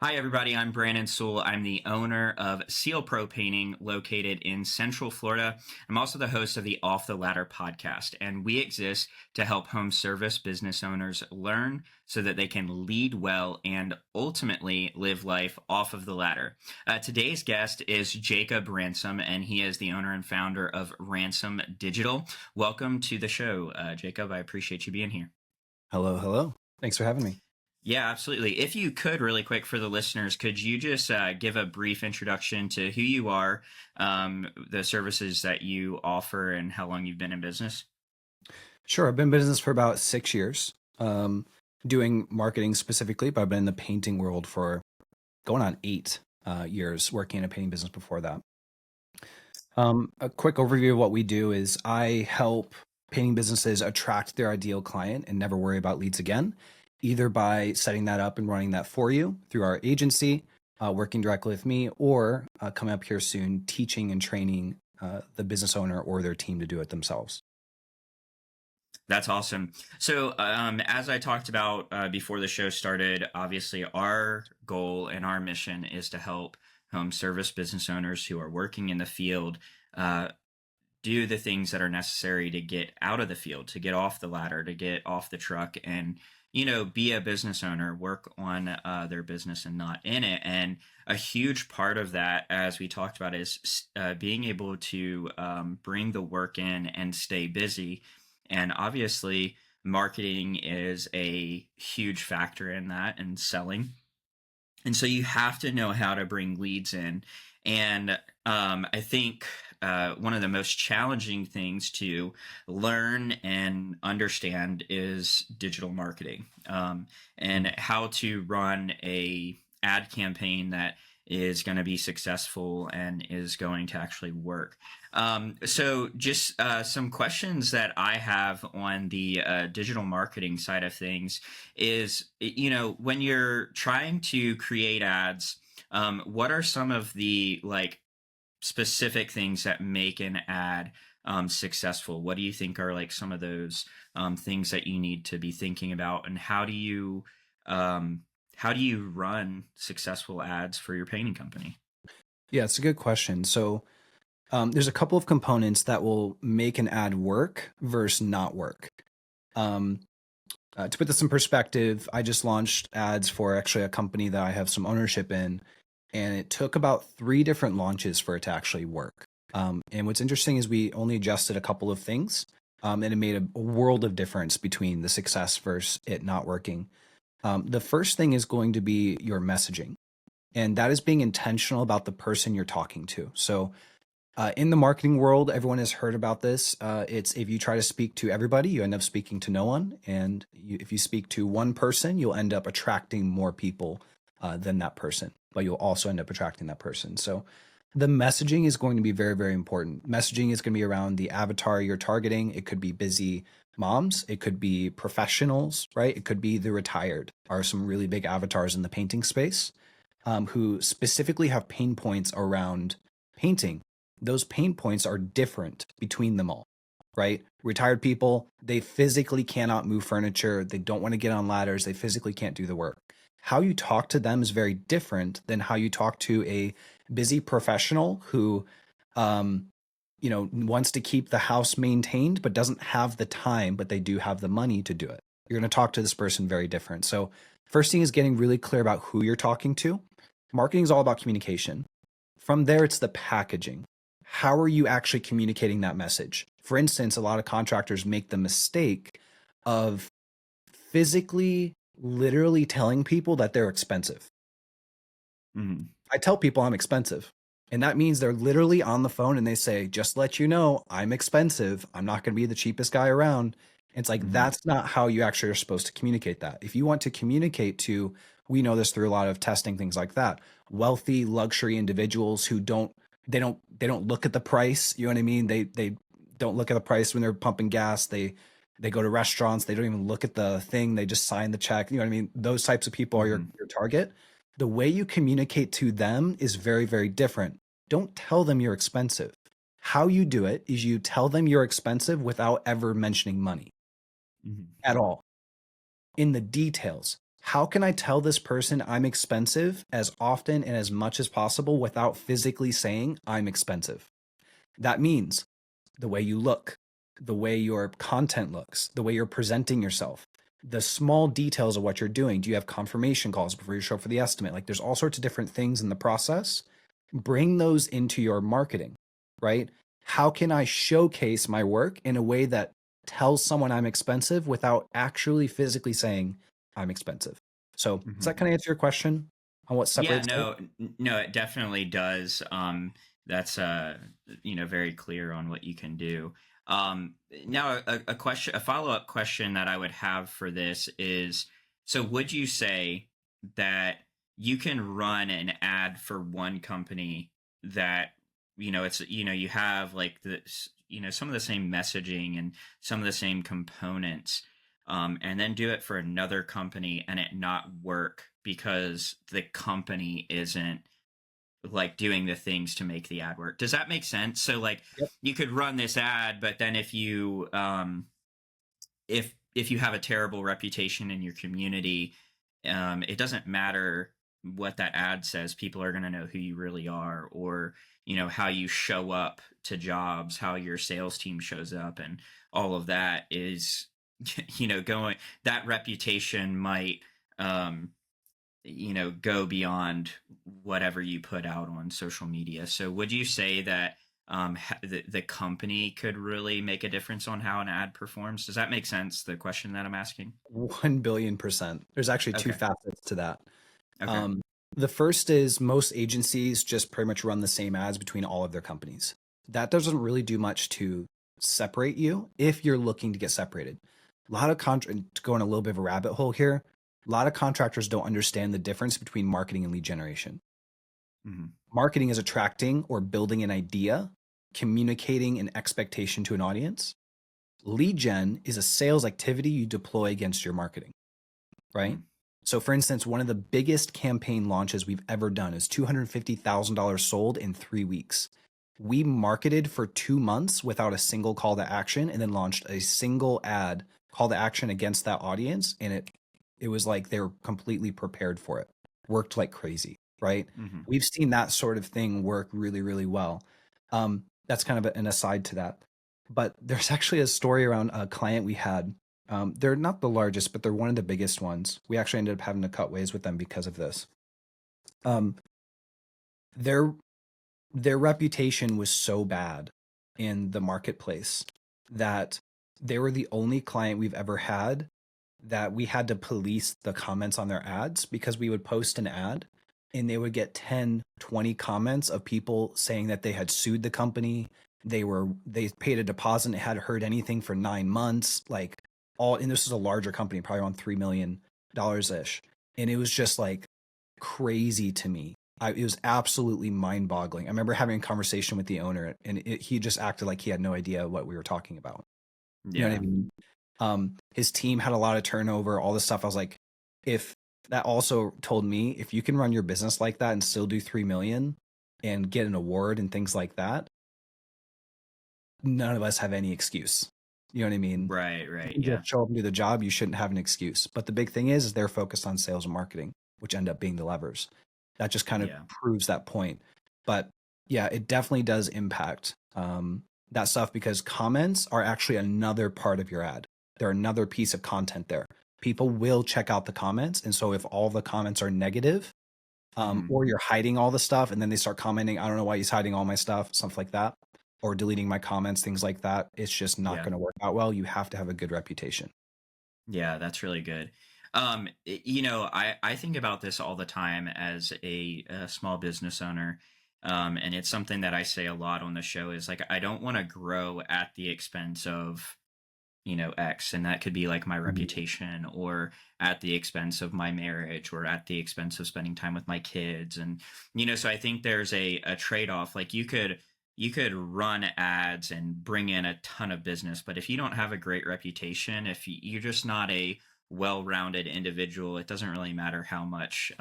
Hi, everybody. I'm Brandon Sewell. I'm the owner of Seal Pro Painting located in Central Florida. I'm also the host of the Off the Ladder podcast, and we exist to help home service business owners learn so that they can lead well and ultimately live life off of the ladder. Today's guest is Jacob Ransom, and he is the owner and founder of Ransom Digital. Welcome to the show, Jacob. I appreciate you being here. Hello, hello. Thanks for having me. Yeah, absolutely. If you could, really quick for the listeners, could you just give a brief introduction to who you are, the services that you offer, and how long you've been in business? Sure, I've been in business for about 6 years, doing marketing specifically, but I've been in the painting world for going on 8 years, working in a painting business before that. A quick overview of what we do is I help painting businesses attract their ideal client and never worry about leads again, either by setting that up and running that for you through our agency, working directly with me, or coming up here soon, teaching and training the business owner or their team to do it themselves. That's awesome. So, as I talked about before the show started, obviously our goal and our mission is to help home service business owners who are working in the field uh, do the things that are necessary to get out of the field, to get off the ladder, to get off the truck, and be a business owner, work on their business and not in it. And a huge part of that, as we talked about, is being able to bring the work in and stay busy. And obviously, marketing is a huge factor in that, and selling. And so you have to know how to bring leads in. And I think one of the most challenging things to learn and understand is digital marketing, and how to run a ad campaign that is going to be successful and is going to actually work. So just some questions that I have on the digital marketing side of things is, when you're trying to create ads, what are some of the specific things that make an ad successful? What do you think are some of those things that you need to be thinking about, and how do you run successful ads for your painting company? Yeah, it's a good question. So there's a couple of components that will make an ad work versus not work. Um, to put this in perspective, I just launched ads for actually a company that I have some ownership in, and it took about 3 different launches for it to actually work. And what's interesting is we only adjusted a couple of things, and it made a world of difference between the success versus it not working. The first thing is going to be your messaging, and that is being intentional about the person you're talking to. So in the marketing world, everyone has heard about this. It's if you try to speak to everybody, you end up speaking to no one. And if you speak to one person, you'll end up attracting more people than that person, but you'll also end up attracting that person. So the messaging is going to be very, very important. Messaging is going to be around the avatar you're targeting. It could be busy moms. It could be professionals, right? It could be the retired are some really big avatars in the painting space who specifically have pain points around painting. Those pain points are different between them all, right? Retired people, they physically cannot move furniture. They don't want to get on ladders. They physically can't do the work. How you talk to them is very different than how you talk to a busy professional who, wants to keep the house maintained, but doesn't have the time, but they do have the money to do it. You're going to talk to this person very different. So first thing is getting really clear about who you're talking to. Marketing is all about communication. From there, it's the packaging. How are you actually communicating that message? For instance, a lot of contractors make the mistake of physically, literally telling people that they're expensive. Mhm. I tell people I'm expensive. And that means they're literally on the phone and they say, just let you know, I'm expensive. I'm not going to be the cheapest guy around. It's like, Mhm. that's not how you actually are supposed to communicate that. If you want to communicate to, we know this through a lot of testing, things like that, wealthy luxury individuals who they don't look at the price. You know what I mean? They don't look at the price when they're pumping gas. They go to restaurants. They don't even look at the thing. They just sign the check. You know what I mean? Those types of people are your, Mhm. your target. The way you communicate to them is very, very different. Don't tell them you're expensive. How you do it is you tell them you're expensive without ever mentioning money Mhm. at all in the details. how can I tell this person I'm expensive as often and as much as possible without physically saying I'm expensive? That means the way you look, the way your content looks, the way you're presenting yourself, the small details of what you're doing. Do you have confirmation calls before you show up for the estimate? Like there's all sorts of different things in the process. Bring those into your marketing, right? How can I showcase my work in a way that tells someone I'm expensive without actually physically saying I'm expensive? So does that Mhm. kind of answer your question on what Yeah, separates it? no, it definitely does. That's very clear on what you can do. Now a question, a follow-up question that I would have for this is, so would you say that you can run an ad for one company that, it's, you have like this, some of the same messaging and some of the same components, and then do it for another company and it not work because the company isn't like doing the things to make the ad work? Does that make sense? So like Yep. you could run this ad, but then if you have a terrible reputation in your community, it doesn't matter what that ad says. People are going to know who you really are, or how you show up to jobs, how your sales team shows up, and all of that is going. That reputation might um, go beyond whatever you put out on social media. So would you say that the company could really make a difference on how an ad performs? Does that make sense, the question that I'm asking? 1 billion percent. There's actually two Okay. facets to that. Okay. Um, the first is most agencies just pretty much run the same ads between all of their companies. That doesn't really do much to separate you if you're looking to get separated. A lot of to go in a little bit of a rabbit hole here, a lot of contractors don't understand the difference between marketing and lead generation. Hmm. Marketing is attracting or building an idea, communicating an expectation to an audience. Lead gen is a sales activity you deploy against your marketing, right? Hmm. So, for instance, one of the biggest campaign launches we've ever done is $250,000 sold in 3 weeks. We marketed for 2 months without a single call to action and then launched a single ad call to action against that audience. And it was like they were completely prepared for it. Worked like crazy, right? Hmm. We've seen that sort of thing work really, really well. That's kind of an aside to that. But there's actually a story around a client we had. They're not the largest, but they're one of the biggest ones. We actually ended up having to cut ways with them because of this. Um, their their reputation was so bad in the marketplace that they were the only client we've ever had that we had to police the comments on their ads because we would post an ad and they would get 10, 20 comments of people saying that they had sued the company. They paid a deposit and hadn't heard anything for 9 months. Like all, and this was a larger company, probably around $3 million ish. And it was just like crazy to me. It was absolutely mind boggling. I remember having a conversation with the owner and he just acted like he had no idea what we were talking about. You know what I Yeah. mean? His team had a lot of turnover, all this stuff. I was like, if that also told me if you can run your business like that and still do 3 million and get an award and things like that, none of us have any excuse. You know what I mean? Right. If you Right. can Yeah. just show up and do the job, you shouldn't have an excuse. But the big thing is they're focused on sales and marketing, which end up being the levers. That just kind of Yeah. proves that point. But yeah, it definitely does impact that stuff because comments are actually another part of your ad. They're another piece of content there. People will check out the comments. And so if all the comments are negative, Hmm. or you're hiding all the stuff and then they start commenting, I don't know why he's hiding all my stuff, stuff like that, or deleting my comments, things like that, it's just not Yeah. going to work out well. You have to have a good reputation. Yeah, that's really good. I think about this all the time as a small business owner. And it's something that I say a lot on the show is like, I don't want to grow at the expense of, X. And that could be like my Mhm. reputation or at the expense of my marriage or at the expense of spending time with my kids. And, so I think there's a trade-off. Like you could run ads and bring in a ton of business, but if you don't have a great reputation, if you're just not a well-rounded individual, it doesn't really matter how much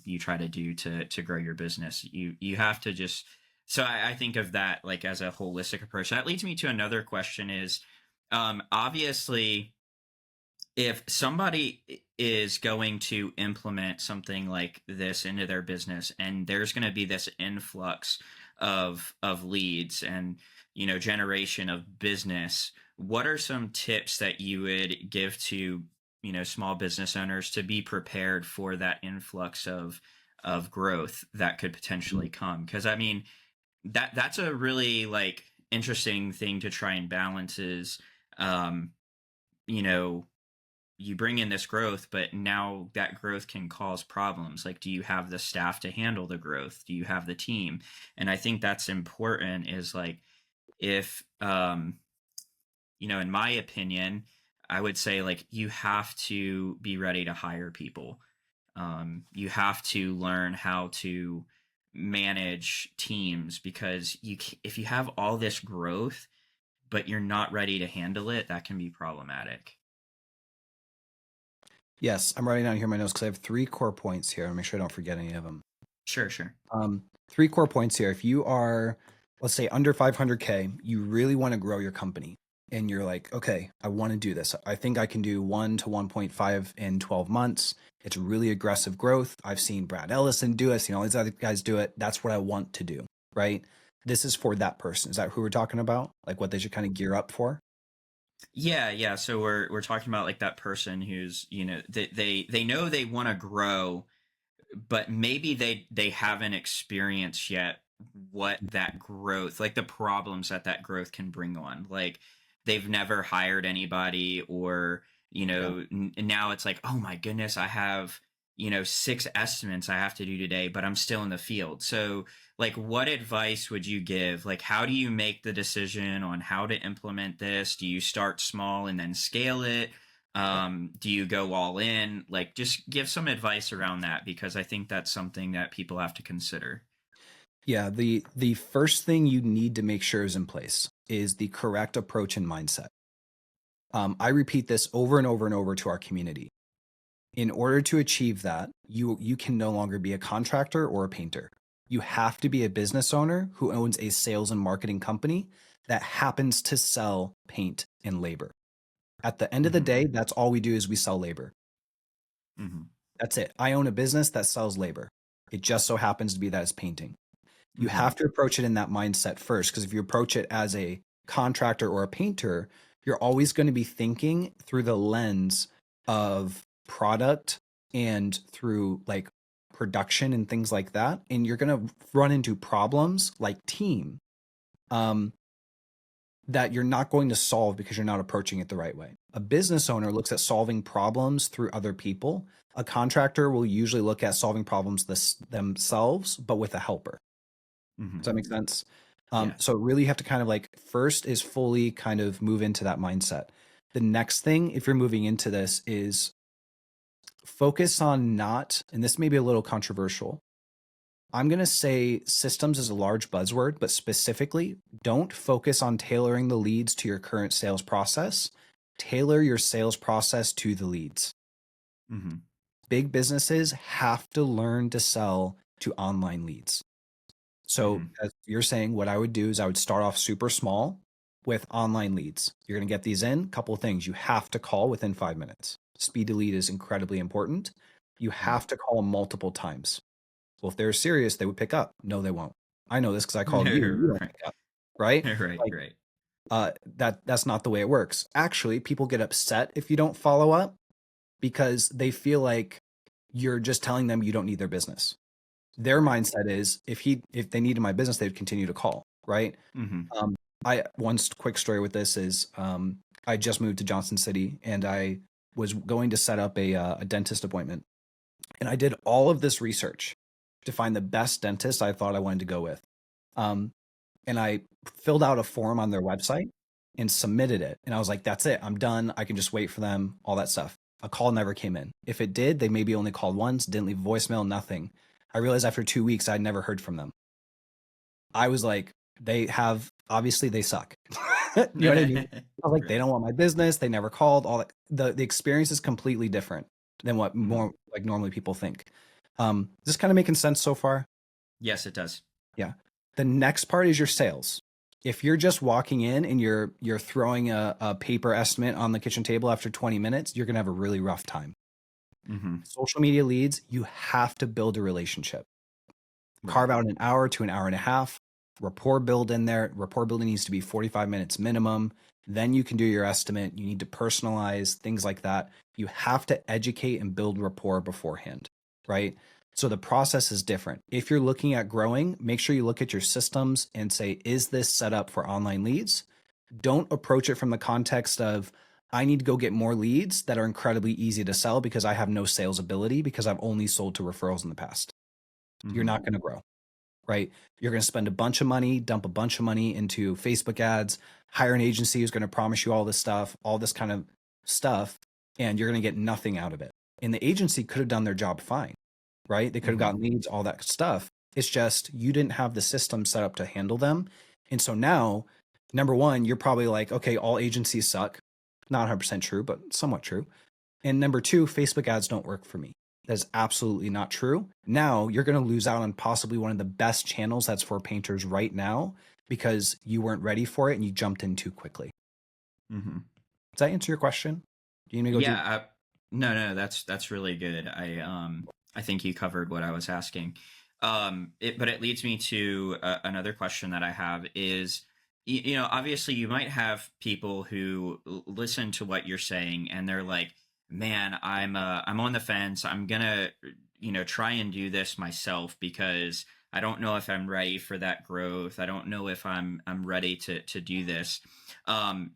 you try to do to grow your business. You have to just. So I think of that like as a holistic approach. That leads me to another question: is obviously if somebody is going to implement something like this into their business, and there's going to be this influx of leads and generation of business, what are some tips that you would give to small business owners to be prepared for that influx of growth that could potentially come? Because I mean, that's a really like interesting thing to try and balance is um you know you bring in this growth, but now that growth can cause problems. Like, do you have the staff to handle the growth? Do you have the team? And I think that's important is like, if, in my opinion, I would say like you have to be ready to hire people. You have to learn how to manage teams because if you have all this growth, but you're not ready to handle it, that can be problematic. Yes, I'm writing down here my notes because I have three core points here. I'll make sure I don't forget any of them. Sure, sure. Three core points here. If you are, let's say, under 500K, you really want to grow your company and you're like, okay, I want to do this. I think I can do 1 to 1.5 in 12 months. It's really aggressive growth. I've seen Brad Ellison do it. I've seen all these other guys do it. That's what I want to do, right? This is for that person. Is that who we're talking about? Like what they should kind of gear up for? Yeah, yeah. So we're talking about like that person who's, they know they want to grow, but maybe they haven't experienced yet what that growth, like the problems that growth can bring on. Like they've never hired anybody, or Yeah. now it's like, oh my goodness, I have six estimates I have to do today, but I'm still in the field. So like, what advice would you give? Like, how do you make the decision on how to implement this? Do you start small and then scale it? Do you go all in? Like, just give some advice around that because I think that's something that people have to consider. Yeah, the first thing you need to make sure is in place is the correct approach and mindset. I repeat this over and over and over to our community. In order to achieve that, you can no longer be a contractor or a painter. You have to be a business owner who owns a sales and marketing company that happens to sell paint and labor. At the end of the Mm-hmm. day, that's all we do is we sell labor. Mm-hmm. That's it. I own a business that sells labor. It just so happens to be that it's painting. You Mm-hmm. have to approach it in that mindset first, because if you approach it as a contractor or a painter, you're always going to be thinking through the lens of product and through like production and things like that. And you're going to run into problems like team um, that you're not going to solve because you're not approaching it the right way. A business owner looks at solving problems through other people. A contractor will usually look at solving problems themselves, but with a helper. Mm-hmm. Does that make sense? Yeah. So really you have to kind of like first is fully kind of move into that mindset. The next thing, if you're moving into this, is focus on not, and this may be a little controversial. I'm going to say systems is a large buzzword, but specifically, don't focus on tailoring the leads to your current sales process. Tailor your sales process to the leads. Mm-hmm. Big businesses have to learn to sell to online leads. So, Mm-hmm. as you're saying, what I would do is I would start off super small with online leads. You're going to get these in. Couple of things. You have to call within 5 minutes. Speed to lead is incredibly important. You have to call multiple times. Well, if they're serious, they would pick up. No, they won't. I know this because I called you and you don't right. pick up, right? Right. Like Right. that's not the way it works. Actually, people get upset if you don't follow up because they feel like you're just telling them you don't need their business. Their Right. mindset is if they needed my business, they'd continue to call, right? Mm-hmm. I one quick story with this is I just moved to Johnson City and I was going to set up a dentist appointment, and I did all of this research to find the best dentist I thought I wanted to go with. Um, and I filled out a form on their website and submitted it. And I was like, that's it. I'm done. I can just wait for them, all that stuff. A call never came in. If it did, they maybe only called once, didn't leave voicemail, nothing. I realized after 2 weeks, I'd never heard from them. I was like, obviously they suck. You know what I mean? I was like, they Right. don't want my business. They never called. All that. The experience is completely different than what Mm-hmm. more like normally people think. Is this kind of making sense so far? Yes, it does. Yeah. The next part is your sales. If you're just walking in and you're throwing a paper estimate on the kitchen table after 20 minutes, you're gonna have a really rough time. Mm-hmm. Social media leads, you have to build a relationship. Right. Carve out an hour to an hour and a half, rapport build in there. Rapport building needs to be 45 minutes minimum. Then you can do your estimate. You need to personalize things like that. You have to educate and build rapport beforehand, right? So the process is different. If you're looking at growing, make sure you look at your systems and say, is this set up for online leads? Don't approach it from the context of, I need to go get more leads that are incredibly easy to sell because I have no sales ability because I've only sold to referrals in the past. You're Mm-hmm. not going to grow, right? You're going to spend a bunch of money, dump a bunch of money into Facebook ads, hire an agency who's going to promise you all this stuff, all this kind of stuff, and you're going to get nothing out of it. And the agency could have done their job fine, right? They could have Mm-hmm. gotten leads, all that stuff. It's just you didn't have the system set up to handle them. And so now, number one, you're probably like, okay, all agencies suck. Not 100% true, but somewhat true. And number two, Facebook ads don't work for me. That's absolutely not true. Now you're going to lose out on possibly one of the best channels that's for painters right now because you weren't ready for it and you jumped in too quickly. Mm-hmm. Does that answer your question? Do you need me to go Yeah. deep? No, that's really good. I think you covered what I was asking. But it leads me to another question that I have is, obviously you might have people who listen to what you're saying and they're like, man, I'm on the fence. I'm gonna, try and do this myself because I don't know if I'm ready for that growth. I don't know if I'm ready to do this. And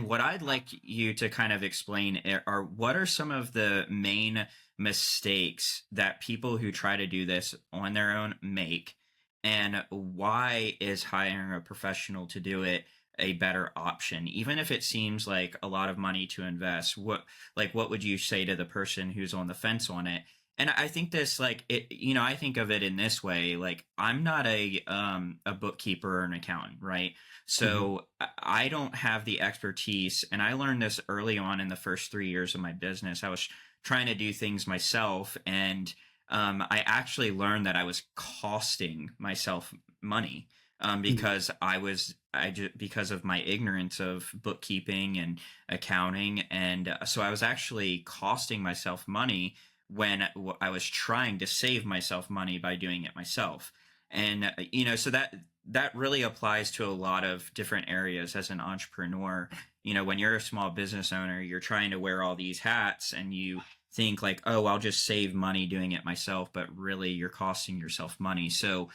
what I'd like you to kind of explain are what are some of the main mistakes that people who try to do this on their own make, and why is hiring a professional to do it a better option, even if it seems like a lot of money to invest? What would you say to the person who's on the fence on it? And I think this, like, it, I think of it in this way, like, I'm not a bookkeeper or an accountant, right? Mhm. So I don't have the expertise, and I learned this early on in the first 3 years of my business. I was trying to do things myself, and I actually learned that I was costing myself money, Mhm. because because of my ignorance of bookkeeping and accounting, and so I was actually costing myself money when I was trying to save myself money by doing it myself. And so that really applies to a lot of different areas as an entrepreneur. When you're a small business owner, you're trying to wear all these hats and you think like, oh, I'll just save money doing it myself, but really you're costing yourself money. So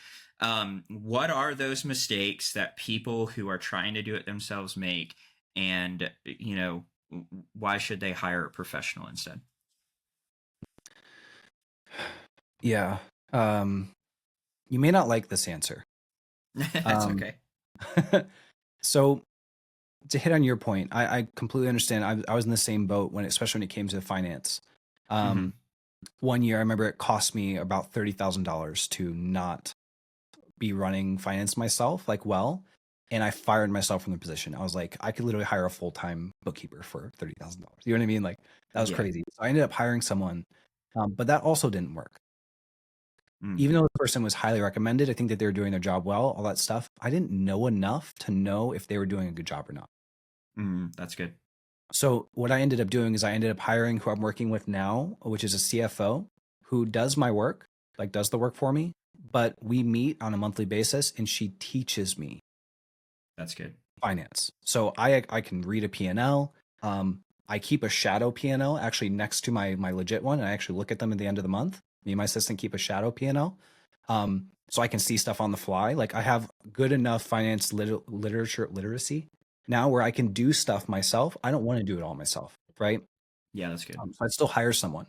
what are those mistakes that people who are trying to do it themselves make, and why should they hire a professional instead? Yeah. You may not like this answer. That's Um, okay. so to hit on your point, I completely understand. I was in the same boat especially when it came to finance. Mm-hmm. Um, one year, I remember it cost me about $30,000 to not be running finance myself, like, well, and I fired myself from the position. I was like, I could literally hire a full-time bookkeeper for $30,000. You know what I mean? Like, that was Yeah. crazy. So I ended up hiring someone, but that also didn't work. Mm. Even though the person was highly recommended, I think that they were doing their job well, all that stuff. I didn't know enough to know if they were doing a good job or not. Mm, that's good. So what I ended up doing is I ended up hiring who I'm working with now, which is a CFO who does my work, like does the work for me, but we meet on a monthly basis and she teaches me That's good. finance. So I can read a P&L. I keep a shadow P&L actually next to my legit one, and I actually look at them at the end of the month. Me and my assistant keep a shadow P&L. So I can see stuff on the fly. Like I have good enough finance literacy now where I can do stuff myself. I don't want to do it all myself, right? Yeah, that's good. So I'd still hire someone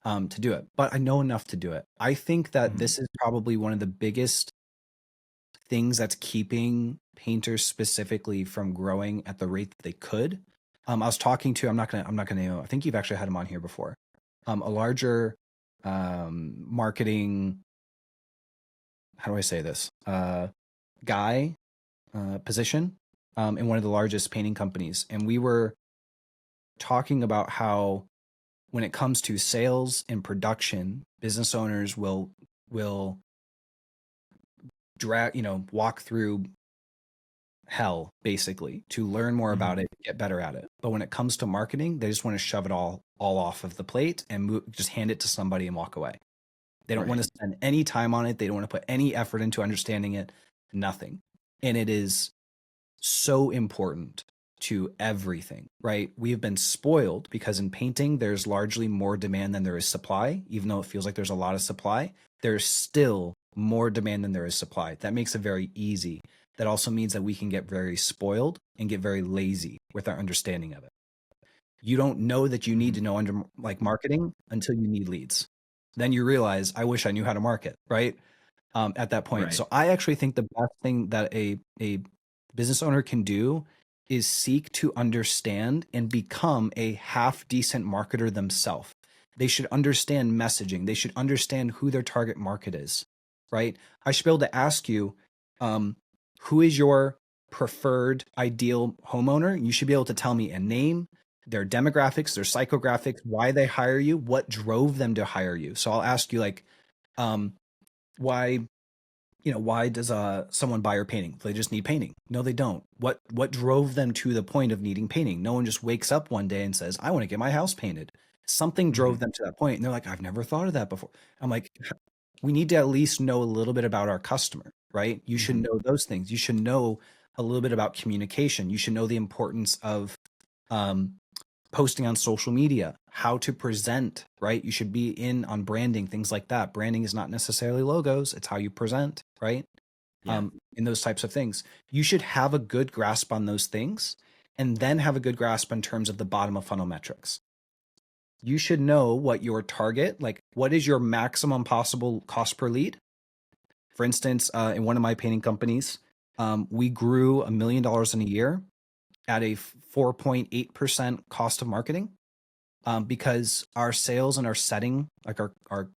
to do it, but I know enough to do it. I think that Mm-hmm. this is probably one of the biggest things that's keeping painters specifically from growing at the rate that they could. I was talking to, I'm not gonna name him. I think you've actually had him on here before. A larger marketing, how do I say this? Guy position in one of the largest painting companies. And we were talking about how when it comes to sales and production, business owners will drag, walk through hell basically to learn more about Hmm. it, get better at it. But when it comes to marketing, they just want to shove it all off of the plate and just hand it to somebody and walk away. They don't want Right. to spend any time on it. They don't want to put any effort into understanding it. Nothing. And it is so important to everything, right? We've been spoiled because in painting, there's largely more demand than there is supply. Even though it feels like there's a lot of supply, there's still more demand than there is supply. That makes it very easy. That also means that we can get very spoiled and get very lazy with our understanding of it. You don't know that you need Hmm. to know under like marketing until you need leads. Then you realize, I wish I knew how to market, right? At that point. Right. So I actually think the best thing that a business owner can do is seek to understand and become a half decent marketer themselves. They should understand messaging. They should understand who their target market is, right? I should be able to ask you, um, who is your preferred ideal homeowner? You should be able to tell me a name, their demographics, their psychographics, why they hire you, what drove them to hire you. So I'll ask you like, um, why why does someone buy your painting? They just need painting. No, they don't. What drove them to the point of needing painting? No one just wakes up one day and says, I want to get my house painted. Something drove Hmm. them to that point, and they're like, I've never thought of that before. I'm like, we need to at least know a little bit about our customer, right? You should Hmm. know those things. You should know a little bit about communication. You should know the importance of um, posting on social media, how to present, right? You should be in on branding, things like that. Branding is not necessarily logos, it's how you present, right? Yeah. In those types of things. You should have a good grasp on those things and then have a good grasp in terms of the bottom of funnel metrics. You should know what your target, like what is your maximum possible cost per lead. For instance, in one of my painting companies, we grew $1 million in a year at a 4.8% cost of marketing, because our sales and our setting, like our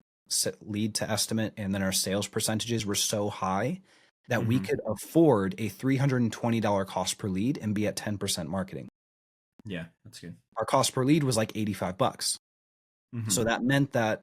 lead to estimate and then our sales percentages were so high that we Hmm. could afford a $320 cost per lead and be at 10% marketing. Yeah, that's good. Our cost per lead was like $85. So Hmm. that meant that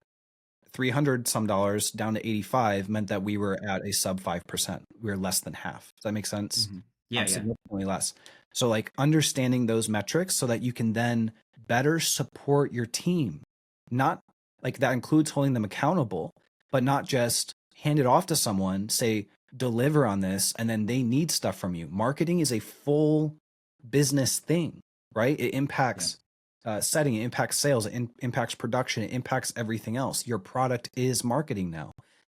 300 some dollars down to 85 meant that we were at a sub 5%. We were less than half. Does that make sense? Hmm. Yeah, yeah. Significantly less. So like understanding those metrics so that you can then better support your team. Not like that includes holding them accountable, but not just hand it off to someone, say deliver on this and then they need stuff from you. Marketing is a full business thing, right? It Yeah. impacts setting, it impacts sales, it impacts production, it impacts everything else. Your product is marketing now.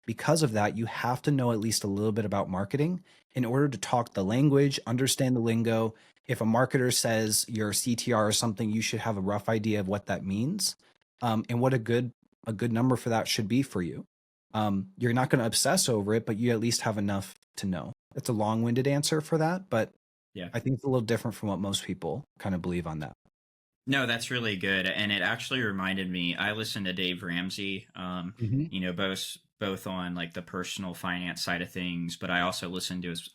Because of that, you have to know at least a little bit about marketing in order to talk the language, understand the lingo. If a marketer says your CTR or something, you should have a rough idea of what that means, and what a good number for that should be for you. You're not going to obsess over it, but you at least have enough to know. That's a long-winded answer for that, but Yeah. I think it's a little different from what most people kind of believe on that. No, that's really good, and it actually reminded me. I listened to Dave Ramsey, Hmm. both on like the personal finance side of things, but I also listened to his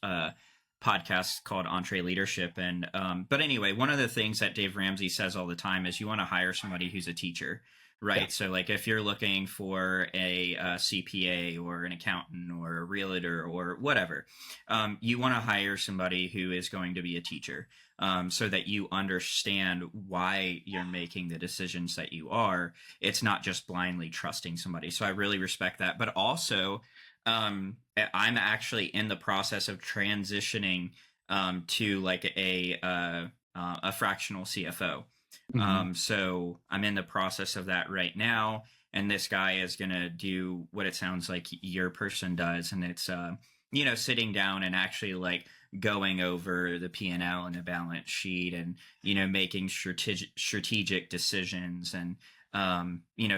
podcast called Entree Leadership. And but anyway, one of the things that Dave Ramsey says all the time is you want to hire somebody who's a teacher, Yeah. right? So like if you're looking for a, CPA or an accountant or a realtor or whatever, you want to hire somebody who is going to be a teacher, so that you understand why you're making the decisions that you are. It's not just blindly trusting somebody. So I really respect that. But also, I'm actually in the process of transitioning to like a fractional CFO. Hmm. So I'm in the process of that right now. And this guy is going to do what it sounds like your person does. And it's, sitting down and actually like going over the P&L and the balance sheet and, making strategic decisions and,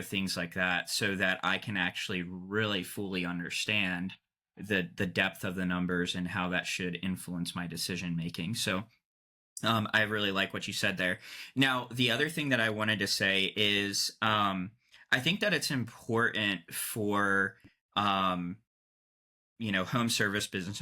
things like that so that I can actually really fully understand the depth of the numbers and how that should influence my decision making. So I really like what you said there. Now, the other thing that I wanted to say is I think that it's important for um, home service business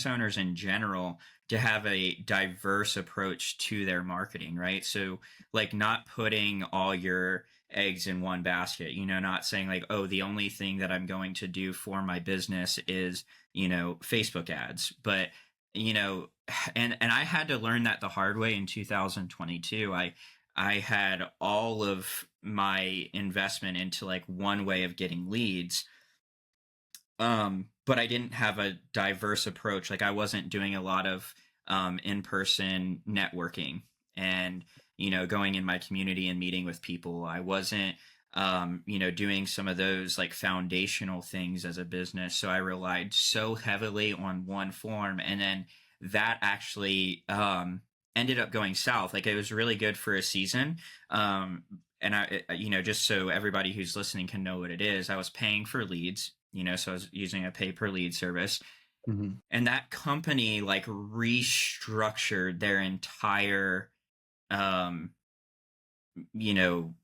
owners in general, to have a diverse approach to their marketing, right? So like not putting all your eggs in one basket, not saying like, oh, the only thing that I'm going to do for my business is, Facebook ads, but you know, and I had to learn that the hard way in 2022. I had all of my investment into like one way of getting leads, but I didn't have a diverse approach. Like I wasn't doing a lot of in-person networking and going in my community and meeting with people. I wasn't doing some of those like foundational things as a business. So I relied so heavily on one form, and then that actually ended up going south. Like it was really good for a season. Um, and just so everybody who's listening can know what it is, I was paying for leads, so I was using a pay per lead service. Mm-hmm. And that company like restructured their entire, um, you know,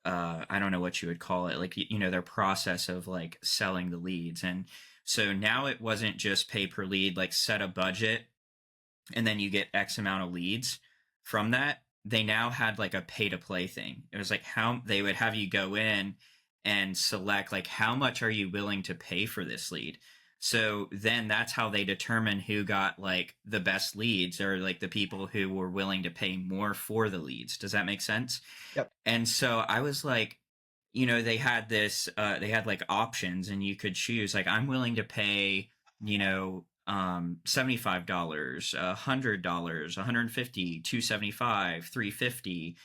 I don't know what you would call it, like, their process of like selling the leads. And so now it wasn't just pay per lead, like set a budget and then you get X amount of leads from that. They now had like a pay to play thing. It was like how they would have you go in and select like how much are you willing to pay for this lead. So then that's how they determine who got like the best leads, or like the people who were willing to pay more for the leads. Does that make sense? Yep. And so I was like, they had they had like options and you could choose like I'm willing to pay, $75, $100, 150, 275, 350,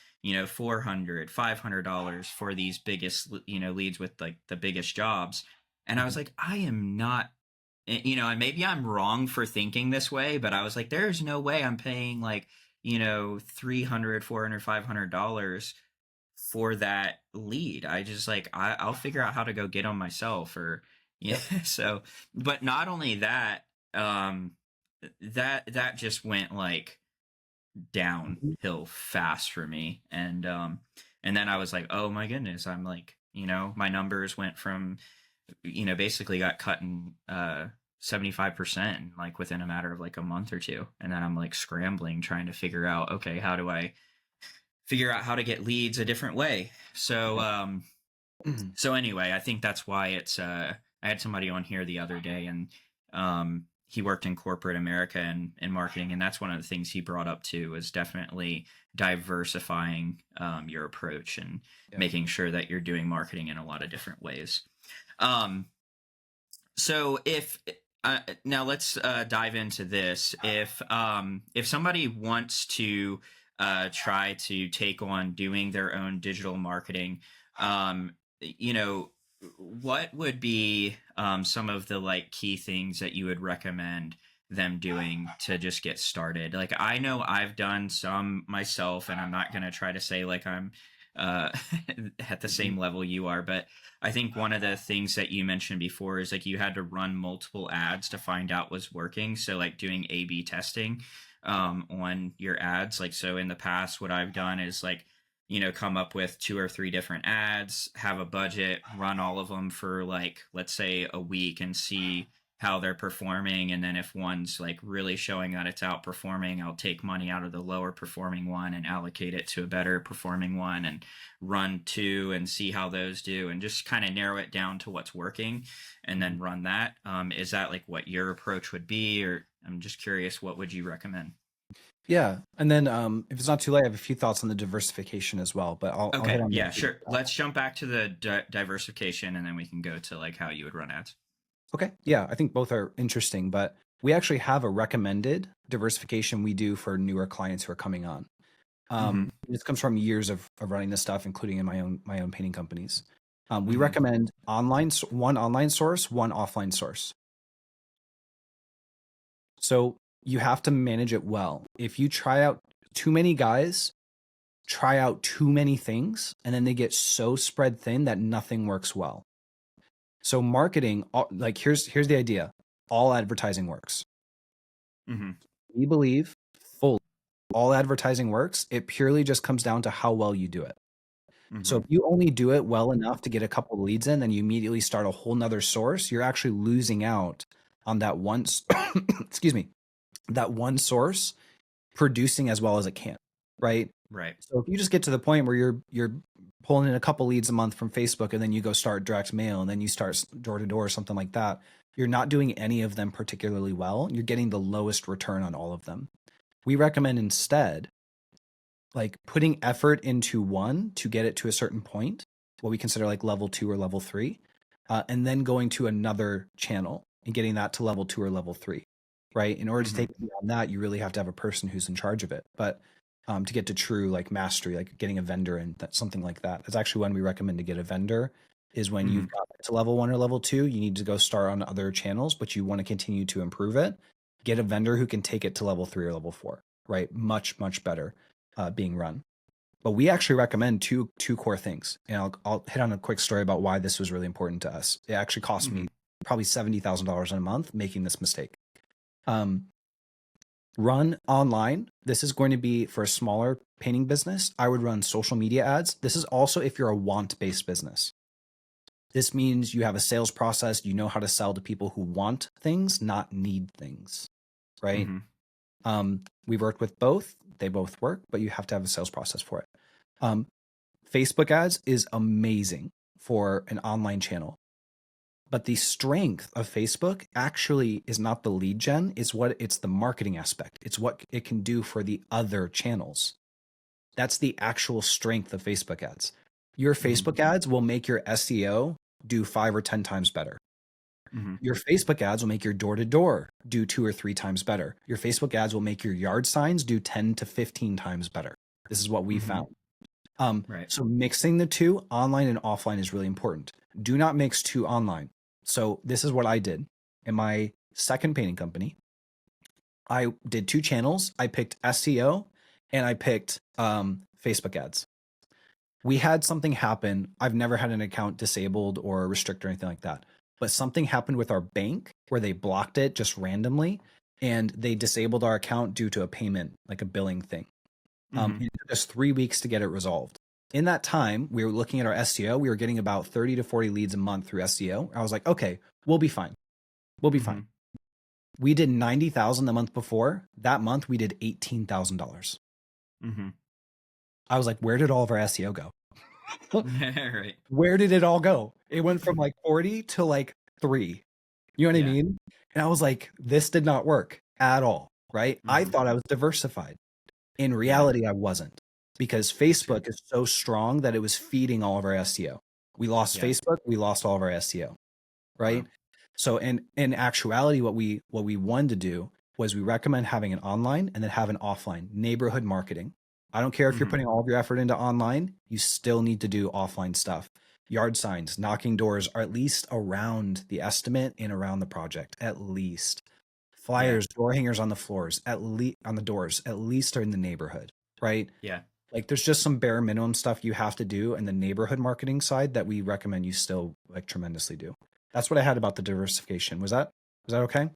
400, $500 for these biggest, leads with like the biggest jobs. And I was Mm-hmm. like, I am not, and maybe I'm wrong for thinking this way, but I was like, there's no way I'm paying like, 300, 400, $500 for that lead. I just like I'll figure out how to go get them myself, or yeah. Yep. So, but not only that, um, that just went like Mm-hmm. downhill fast for me, and then I was like, oh my goodness, I'm like, my numbers went from, basically got cut in 75% like within a matter of like a month or two, and then I'm like scrambling trying to figure out, okay, how do I figure out how to get leads a different way. So Yep. Mm-hmm. so anyway, I think that's why it's I had somebody on here the other day, and he worked in corporate America and marketing, and that's one of the things he brought up too, was definitely diversifying your approach and Yep. making sure that you're doing marketing in a lot of different ways. Um, so now let's dive into this. If somebody wants to try to take on doing their own digital marketing, um, you know, what would be some of the like key things that you would recommend them doing to just get started? Like I know I've done some myself, and I'm not going to try to say like I'm uh, at the Mm-hmm. same level you are, but I think one of the things that you mentioned before is like you had to run multiple ads to find out what's working. So like doing A/B testing on your ads. Like so in the past, what I've done is like come up with two or three different ads, have a budget, run all of them for like let's say a week, and see how they're performing. And then if one's like really showing that it's outperforming, I'll take money out of the lower performing one and allocate it to a better performing one, and run two and see how those do, and just kind of narrow it down to what's working and Mm-hmm. then run that. Is that like what your approach would be, or I'm just curious, what would you recommend? Yeah, and then if it's not too late, I have a few thoughts on the diversification as well, but I'll hit Okay, on yeah, those. sure. Let's jump back to the diversification, and then we can go to like how you would run ads. Okay, yeah, I think both are interesting, but we actually have a recommended diversification we do for newer clients who are coming on. Mm-hmm. This comes from years of running this stuff, including in my own painting companies. We Mm-hmm. recommend one online source, one offline source. So you have to manage it well. If you try out too many guys, try out too many things, and then they get so spread thin that nothing works well. So marketing, like here's the idea: all advertising works. Mm-hmm. We believe fully all advertising works. It purely just comes down to how well you do it. So Mm-hmm. if you only do it well enough to get a couple of leads in, then you immediately start a whole nother source. You're actually losing out on that one, excuse me, that one source producing as well as it can, right? Right. So if you just get to the point where you're pulling in a couple leads a month from Facebook, and then you go start direct mail, and then you start door to door or something like that, you're not doing any of them particularly well. You're getting the lowest return on all of them. We recommend instead like putting effort into one to get it to a certain point, what we consider like level 2 or level 3, and then going to another channel and getting that to level 2 or level 3, right? In order to Mm-hmm. take it beyond that, you really have to have a person who's in charge of it. But to get to true like mastery, like getting a vendor and that something like that, that's actually when we recommend to get a vendor. Is when Mm-hmm. you've got it to level 1 or level 2, you need to go start on other channels, but you want to continue to improve it. Get a vendor who can take it to level 3 or level 4, right? Much, much better being run. But we actually recommend two core things, and I'll hit on a quick story about why this was really important to us. It actually cost Mm-hmm. me probably $70,000 in a month making this mistake. Um, Run online. This is going to be for a smaller painting business. I would run social media ads. This is also if you're a want-based business. This means you have a sales process. You know how to sell to people who want things, not need things, right? Mm-hmm. We've worked with both. They both work, but you have to have a sales process for it. Um, Facebook ads is amazing for an online channel. But the strength of Facebook actually is not the lead gen, it's the marketing aspect. It's what it can do for the other channels. That's the actual strength of Facebook ads. Your Mm-hmm. Facebook ads will make your SEO do 5 or 10 times better. Mm-hmm. Your Facebook ads will make your door to door do 2 or 3 times better. Your Facebook ads will make your yard signs do 10 to 15 times better. This is what we Mm-hmm. found. Right. So mixing the two, online and offline, is really important. Do not mix two online. So this is what I did in my second painting company. I did 2 channels. I picked SEO and I picked Facebook ads. We had something happen. I've never had an account disabled or restricted or anything like that. But something happened with our bank where they blocked it just randomly and they disabled our account due to a payment, like a billing thing. Mm-hmm. It took us 3 weeks to get it resolved. In that time, we were looking at our SEO. We were getting about 30 to 40 leads a month through SEO. I was like, okay, we'll be fine. We'll be Mm-hmm. fine. We did 90,000 the month before. That month, we did $18,000. Mm-hmm. I was like, where did all of our SEO go? Right. Where did it all go? It went from like 40 to like 3. You know what I Yeah. mean? And I was like, this did not work at all, right? I Mm-hmm. thought I was diversified. In Yeah. reality, I wasn't, because Sure. Facebook is so strong that it was feeding all of our SEO. We lost Yeah. Facebook, we lost all of our SEO, right? Wow. So in actuality, what we wanted to do was we recommend having an online and then have an offline neighborhood marketing. I don't care if you're Mm-hmm. putting all of your effort into online, you still need to do offline stuff. Yard signs, knocking doors are at least around the estimate and around the project, at least. Yeah. Flyers, door hangers on the floors, at least on the doors, at least are in the neighborhood, right? Yeah. Like there's just some bare minimum stuff you have to do in the neighborhood marketing side that we recommend you still like tremendously do. That's what I had about the diversification. Was that okay?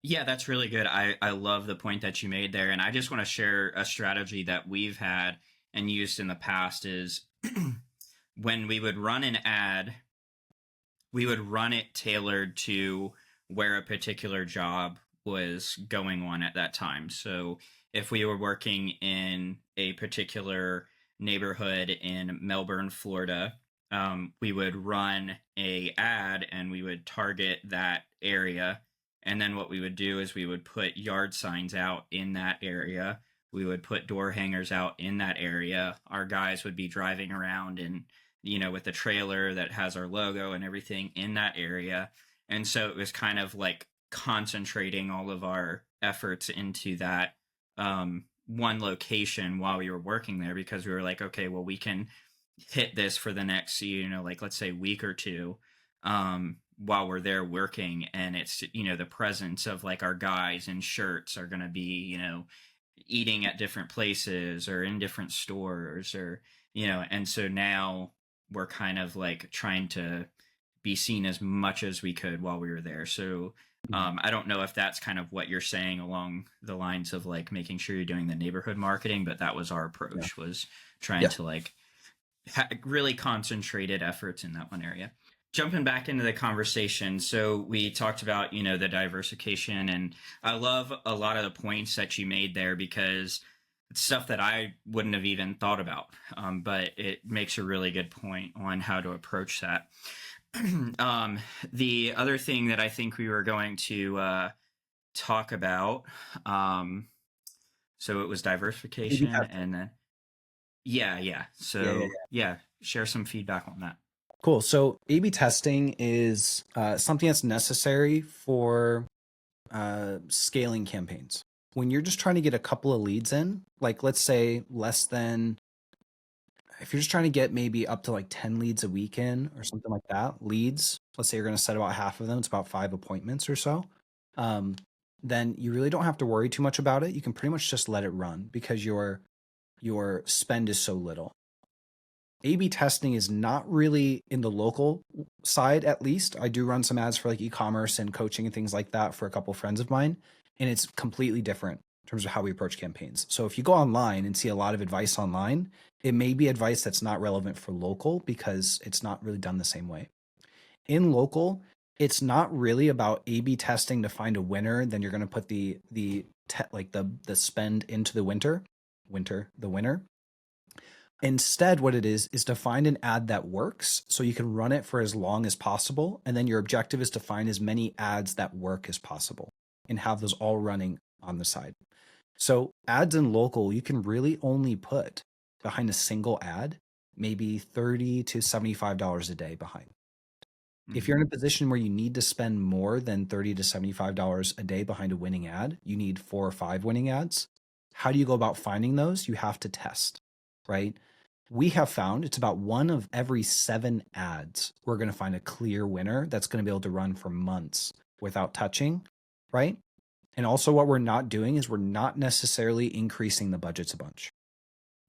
Yeah, that's really good. I love the point that you made there. And I just want to share a strategy that we've had and used in the past is when we would run an ad, we would run it tailored to where a particular job was going on at that time. So if we were working in a particular neighborhood in Melbourne, Florida, we would run a ad and we would target that area. And then what we would do is we would put yard signs out in that area. We would put door hangers out in that area. Our guys would be driving around and with the trailer that has our logo and everything in that area. And so it was kind of like concentrating all of our efforts into that one location while we were working there because we were like, okay, well, we can hit this for the next, like let's say week or two while we're there working. And it's, the presence of like our guys in shirts are going to be, eating at different places or in different stores or, and so now we're kind of like trying to be seen as much as we could while we were there. So Mhm. I don't know if that's kind of what you're saying along the lines of like making sure you're doing the neighborhood marketing, but that was our Yeah. approach was trying Yeah. to like really concentrated efforts in that one area. Jumping back into the conversation, so we talked about the diversification, and I love a lot of the points that you made there because it's stuff that I wouldn't have even thought about, but it makes a really good point on how to approach that. um, the other thing that I think we were going to talk about, um, so it was A/B diversification, testing. and then yeah. Yeah, yeah, So yeah, share some feedback on that. Cool. So A/B testing is something that's necessary for scaling campaigns. When you're just trying to get a couple of leads in, like let's say less than, if you're just trying to get maybe up to like 10 leads a week in or something like that, leads, let's say you're going to set about half of them, it's about 5 appointments or so. Um, then you really don't have to worry too much about it. You can pretty much just let it run because your spend is so little. A/B testing is not really in the local side, at least. I do run some ads for like e-commerce and coaching and things like that for a couple of friends of mine, and it's completely different in terms of how we approach campaigns. So if you go online and see a lot of advice online, it may be advice that's not relevant for local because it's not really done the same way. In local, it's not really about A/B testing to find a winner. Then you're going to put the spend into the winner. Instead, what it is to find an ad that works so you can run it for as long as possible. And then your objective is to find as many ads that work as possible and have those all running on the side. So, ads in local, you can really only put behind a single ad, maybe $30 to $75 a day behind. If you're Hmm. in a position where you need to spend more than $30 to $75 a day behind a winning ad, you need 4 or 5 winning ads. How do you go about finding those? You have to test, right? We have found it's about one of every 7 ads we're going to find a clear winner that's going to be able to run for months without touching, right? And also, what we're not doing is we're not necessarily increasing the budgets a bunch.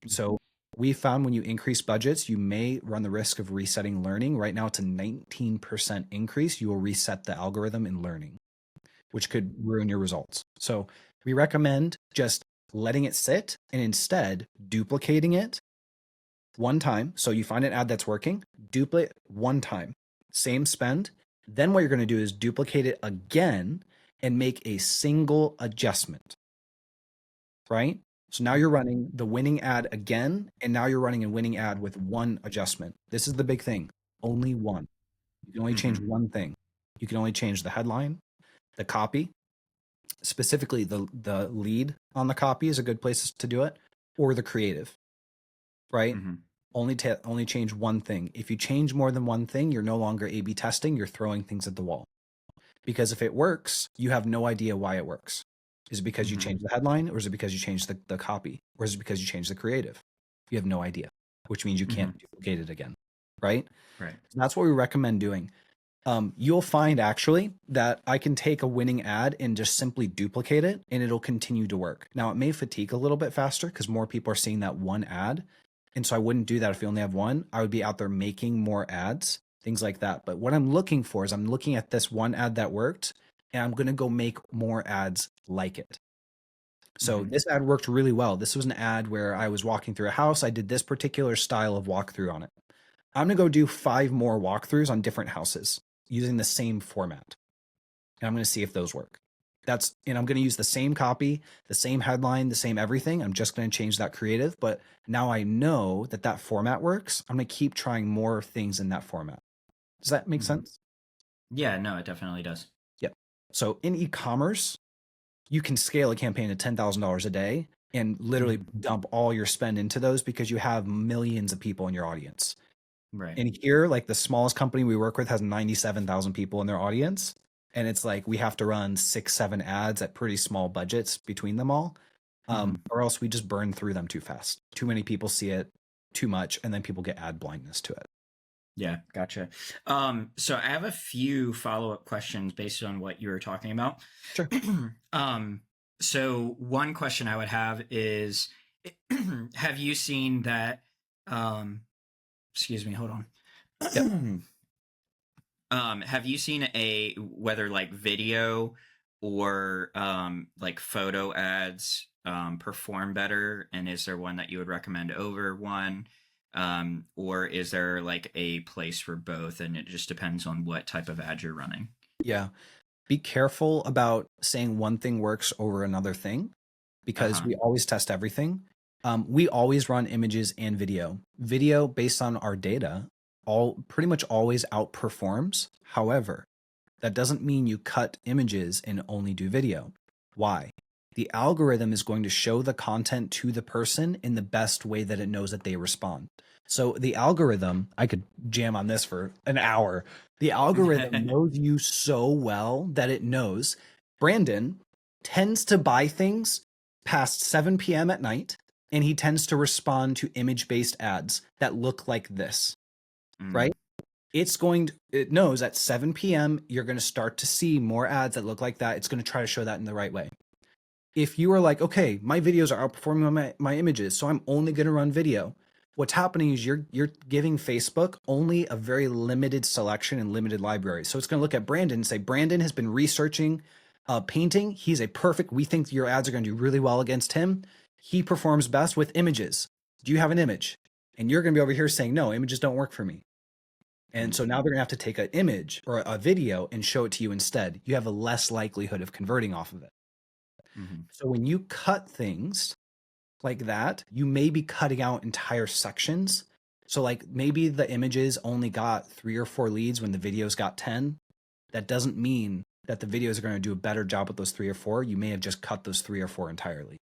Hmm. So we found when you increase budgets, you may run the risk of resetting learning. Right now, it's a 19% increase. You will reset the algorithm in learning, which could ruin your results. So we recommend just letting it sit and instead duplicating it one time. So you find an ad that's working, duplicate one time, same spend. Then what you're going to do is duplicate it again and make a single adjustment, right? So now you're running the winning ad again, and now you're running a winning ad with one adjustment. This is the big thing. Only one. You can only change Hmm. one thing. You can only change the headline, the copy, specifically the lead on the copy is a good place to do it, or the creative, right? Hmm. Only change one thing. If you change more than one thing, you're no longer A/B testing. You're throwing things at the wall. Because if it works, you have no idea why it works. Is it because you Hmm. changed the headline, or is it because you changed the copy, or is it because you changed the creative? You have no idea, which means you can't Hmm. duplicate it again, right? Right. So that's what we recommend doing. You'll find actually that I can take a winning ad and just simply duplicate it and it'll continue to work. Now, it may fatigue a little bit faster because more people are seeing that one ad. And so I wouldn't do that if you only have one. I would be out there making more ads, things like that. But what I'm looking for is I'm looking at this one ad that worked and I'm going to go make more ads like it. So Hmm. this ad worked really well. This was an ad where I was walking through a house. I did this particular style of walkthrough on it. I'm going to go do 5 more walkthroughs on different houses using the same format. And I'm going to see if those work. And I'm going to use the same copy, the same headline, the same everything. I'm just going to change that creative. But now I know that that format works. I'm going to keep trying more things in that format. Does that make Hmm. sense? Yeah, no, it definitely does. Yep. So in e-commerce, you can scale a campaign to $10,000 a day and literally Hmm. dump all your spend into those because you have millions of people in your audience. Right. And here, like the smallest company we work with has 97,000 people in their audience. And it's like we have to run 6, 7 ads at pretty small budgets between them all. Hmm. Or else we just burn through them too fast. Too many people see it too much, and then people get ad blindness to it. Yeah, gotcha. So I have a few follow-up questions based on what you were talking about. Sure. um, so one question I would have is, have you seen that? Um, excuse me, hold Yep. on. Have you seen a whether like video or like photo ads perform better? And is there one that you would recommend over one? Or is there like a place for both and it just depends on what type of ad you're running? Yeah. Be careful about saying one thing works over another thing because Uh-huh. we always test everything. We always run images and video. Video based on our data. all pretty much always outperforms. However, that doesn't mean you cut images and only do video. Why? The algorithm is going to show the content to the person in the best way that it knows that they respond. So the algorithm, I could jam on this for an hour. The algorithm knows you so well that it knows Brandon tends to buy things past 7 p.m. at night, and he tends to respond to image-based ads that look like this, right? Mm, It knows at 7 p.m. you're going to start to see more ads that look like that. It's going to try to show that in the right way. If you are like, okay, my videos are outperforming my images, so I'm only going to run video. What's happening is you're giving Facebook only a very limited selection and limited library. So it's going to look at Brandon and say, Brandon has been researching painting. He's a perfect, we think your ads are going to do really well against him. He performs best with images. Do you have an image? And you're going to be over here saying, no, images don't work for me. And so now they're going to have to take an image or a video and show it to you instead. You have a less likelihood of converting off of it. mm-hmm. So when you cut things like that, you may be cutting out entire sections. So like maybe the images only got 3 or 4 leads when the videos got 10. That doesn't mean that the videos are going to do a better job with those 3 or 4. You may have just cut those 3 or 4 entirely.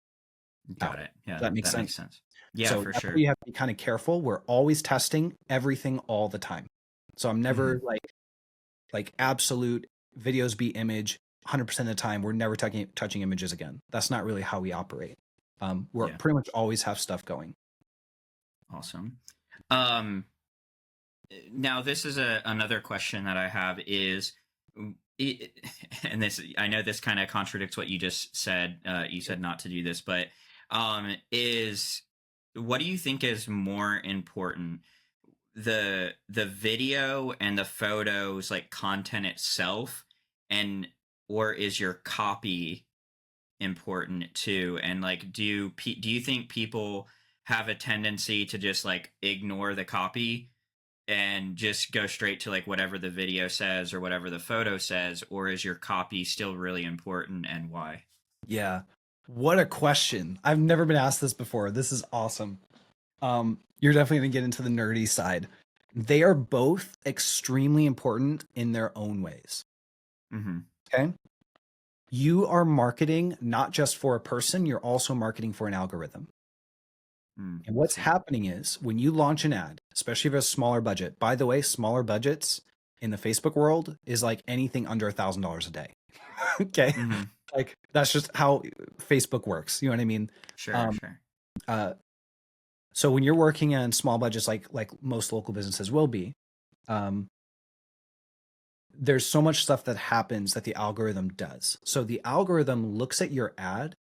Got it. Yeah, Does that make that sense? makes sense. Yeah, So for that's sure. where you have to be kind of careful. We're always testing everything all the time. So I'm never like absolute videos be image 100% of the time. We're never touching images again. That's not really how we operate. We're pretty much always have stuff going. Awesome. Now this is another question that I have is, and this, I know this kind of contradicts what you just said. You said not to do this, but is what do you think is more important, the video and the photos, like content itself, and or is your copy important too? And like, do you think people have a tendency to just like ignore the copy and just go straight to like whatever the video says or whatever the photo says, or is your copy still really important, and why? Yeah. What a question. I've never been asked this before. This is awesome. You're definitely going to get into the nerdy side. They are both extremely important in their own ways. Mm-hmm. Okay. You are marketing not just for a person, you're also marketing for an algorithm. And what's happening is when you launch an ad, especially if it's a smaller budget, by the way, smaller budgets in the Facebook world is like anything under $1,000 a day. Okay. Mm-hmm. Like that's just how Facebook works. You know what I mean? Sure, sure. Uh, so when you're working on small budgets, like most local businesses will be, um, there's so much stuff that happens that the algorithm does. So the algorithm looks at your ad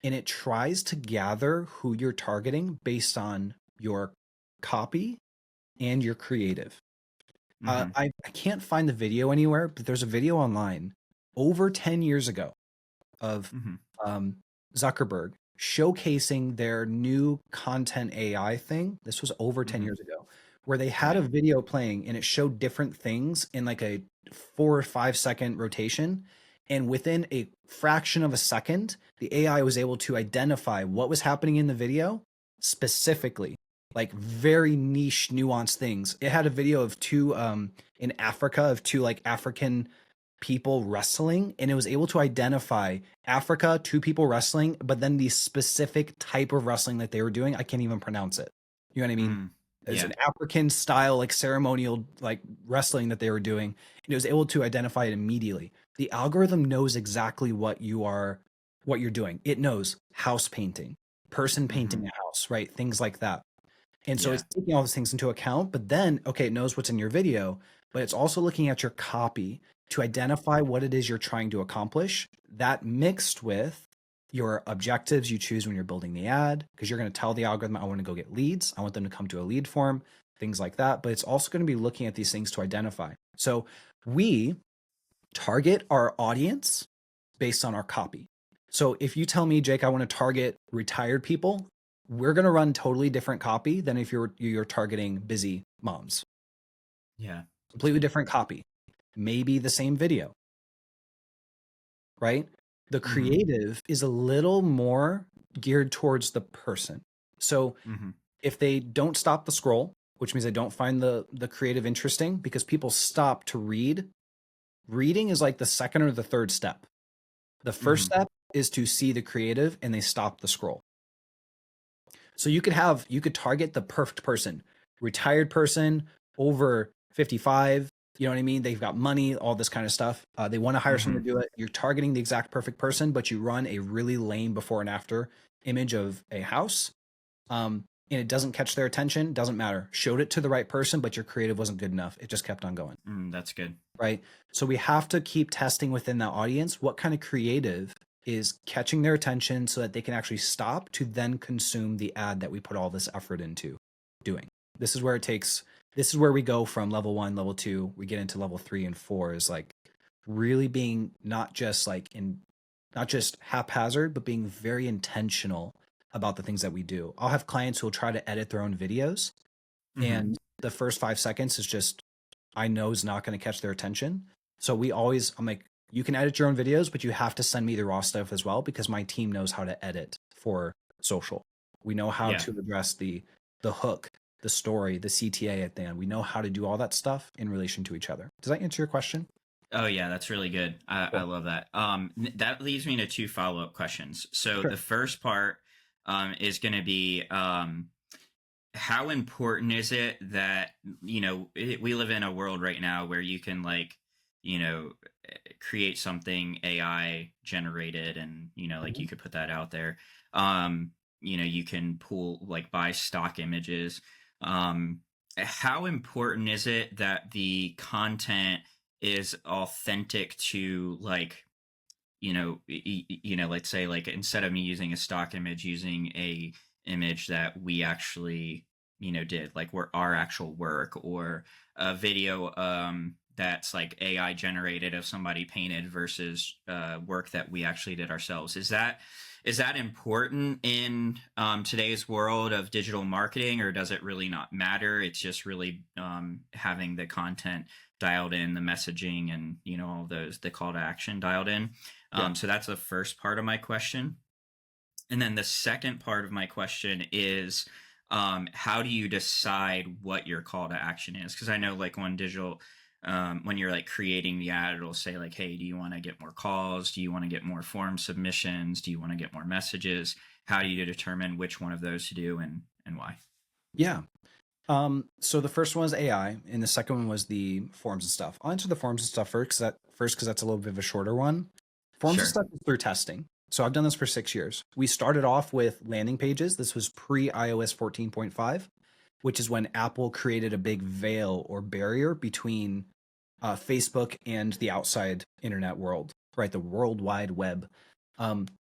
and it tries to gather who you're targeting based on your copy and your creative. Mm-hmm. I can't find the video anywhere, but there's a video online over 10 years ago of Mm-hmm. Zuckerberg showcasing their new content AI thing. This was over 10 Mm-hmm. years ago, where they had a Right. video playing and it showed different things in like a 4 or 5 second rotation. And within a fraction of a second, the AI was able to identify what was happening in the video specifically, like very niche, nuanced things. It had a video of two in Africa, of two like African people wrestling, and it was able to identify Africa, 2 people wrestling, but then the specific type of wrestling that they were doing, I can't even pronounce it. You know what I mean? Mm. It's Yeah. an African style, like ceremonial, like wrestling that they were doing. And it was able to identify it immediately. The algorithm knows exactly what you're doing. It knows house painting, person Mm-hmm. painting a house, right? Things like that. And so Yeah. it's taking all those things into account, but then, okay, it knows what's in your video, but it's also looking at your copy to identify what it is you're trying to accomplish. That mixed with your objectives you choose when you're building the ad, because you're going to tell the algorithm, I want to go get leads. I want them to come to a lead form, things like that. But it's also going to be looking at these things to identify. So we target our audience based on our copy. So if you tell me, Jake, I want to target retired people, we're going to run totally different copy than if you're targeting busy moms. Yeah. Completely different copy. Maybe the same video, right? The Mm-hmm. creative is a little more geared towards the person. So Mm-hmm. if they don't stop the scroll, which means I don't find the creative interesting because people stop to read. Reading is like the second or the third step. The first Hmm. step is to see the creative and they stop the scroll. So you could target the perfect person, retired person over 55. You know what I mean? They've got money, all this kind of stuff. They want to hire someone Hmm. to do it. You're targeting the exact perfect person, but you run a really lame before and after image of a house. And it doesn't catch their attention. Doesn't matter. Showed it to the right person, but your creative wasn't good enough. It just kept on going. That's good. Right. So we have to keep testing within that audience what kind of creative is catching their attention so that they can actually stop to then consume the ad that we put all this effort into doing. This is where this is where we go from level 1, level 2, we get into level 3 and 4 is like really being not just not just haphazard, but being very intentional about the things that we do. I'll have clients who will try to edit their own videos, Hmm. and the first 5 seconds is just I know is not going to catch their attention. So I'm like, you can edit your own videos, but you have to send me the raw stuff as well because my team knows how to edit for social. We know how Yeah. to address the hook, the story, the CTA at the end. We know how to do all that stuff in relation to each other. Does that answer your question? Oh yeah, that's really good. I Cool. love that. That leads me to two follow-up questions. So Sure. the first part is going to be how important is it that we live in a world right now where you can like you know create something AI generated and like Mhm. you could put that out there. Um, you can pull like buy stock images. Um, how important is it that the content is authentic to like let's say like instead of me using a stock image, using a image that we actually did like we're our actual work, or a video that's like AI generated of somebody painted versus work that we actually did ourselves. Is that important in today's world of digital marketing, or does it really not matter? It's just really having the content dialed in, the messaging, and all those the call to action dialed in. Yeah. So that's the first part of my question. And then the second part of my question is how do you decide what your call to action is? Because I know like on digital, when you're like creating the ad, it'll say like, hey, do you want to get more calls? Do you want to get more form submissions? Do you want to get more messages? How do you determine which one of those to do and why? Yeah. So the first one was AI, and the second one was the forms and stuff. I'll answer the forms and stuff first because that's a little bit of a shorter one. Forms and Sure. stuff is through testing. So I've done this for 6 years. We started off with landing pages. This was pre iOS 14.5, which is when Apple created a big veil or barrier between Facebook and the outside internet world, right? The World Wide Web.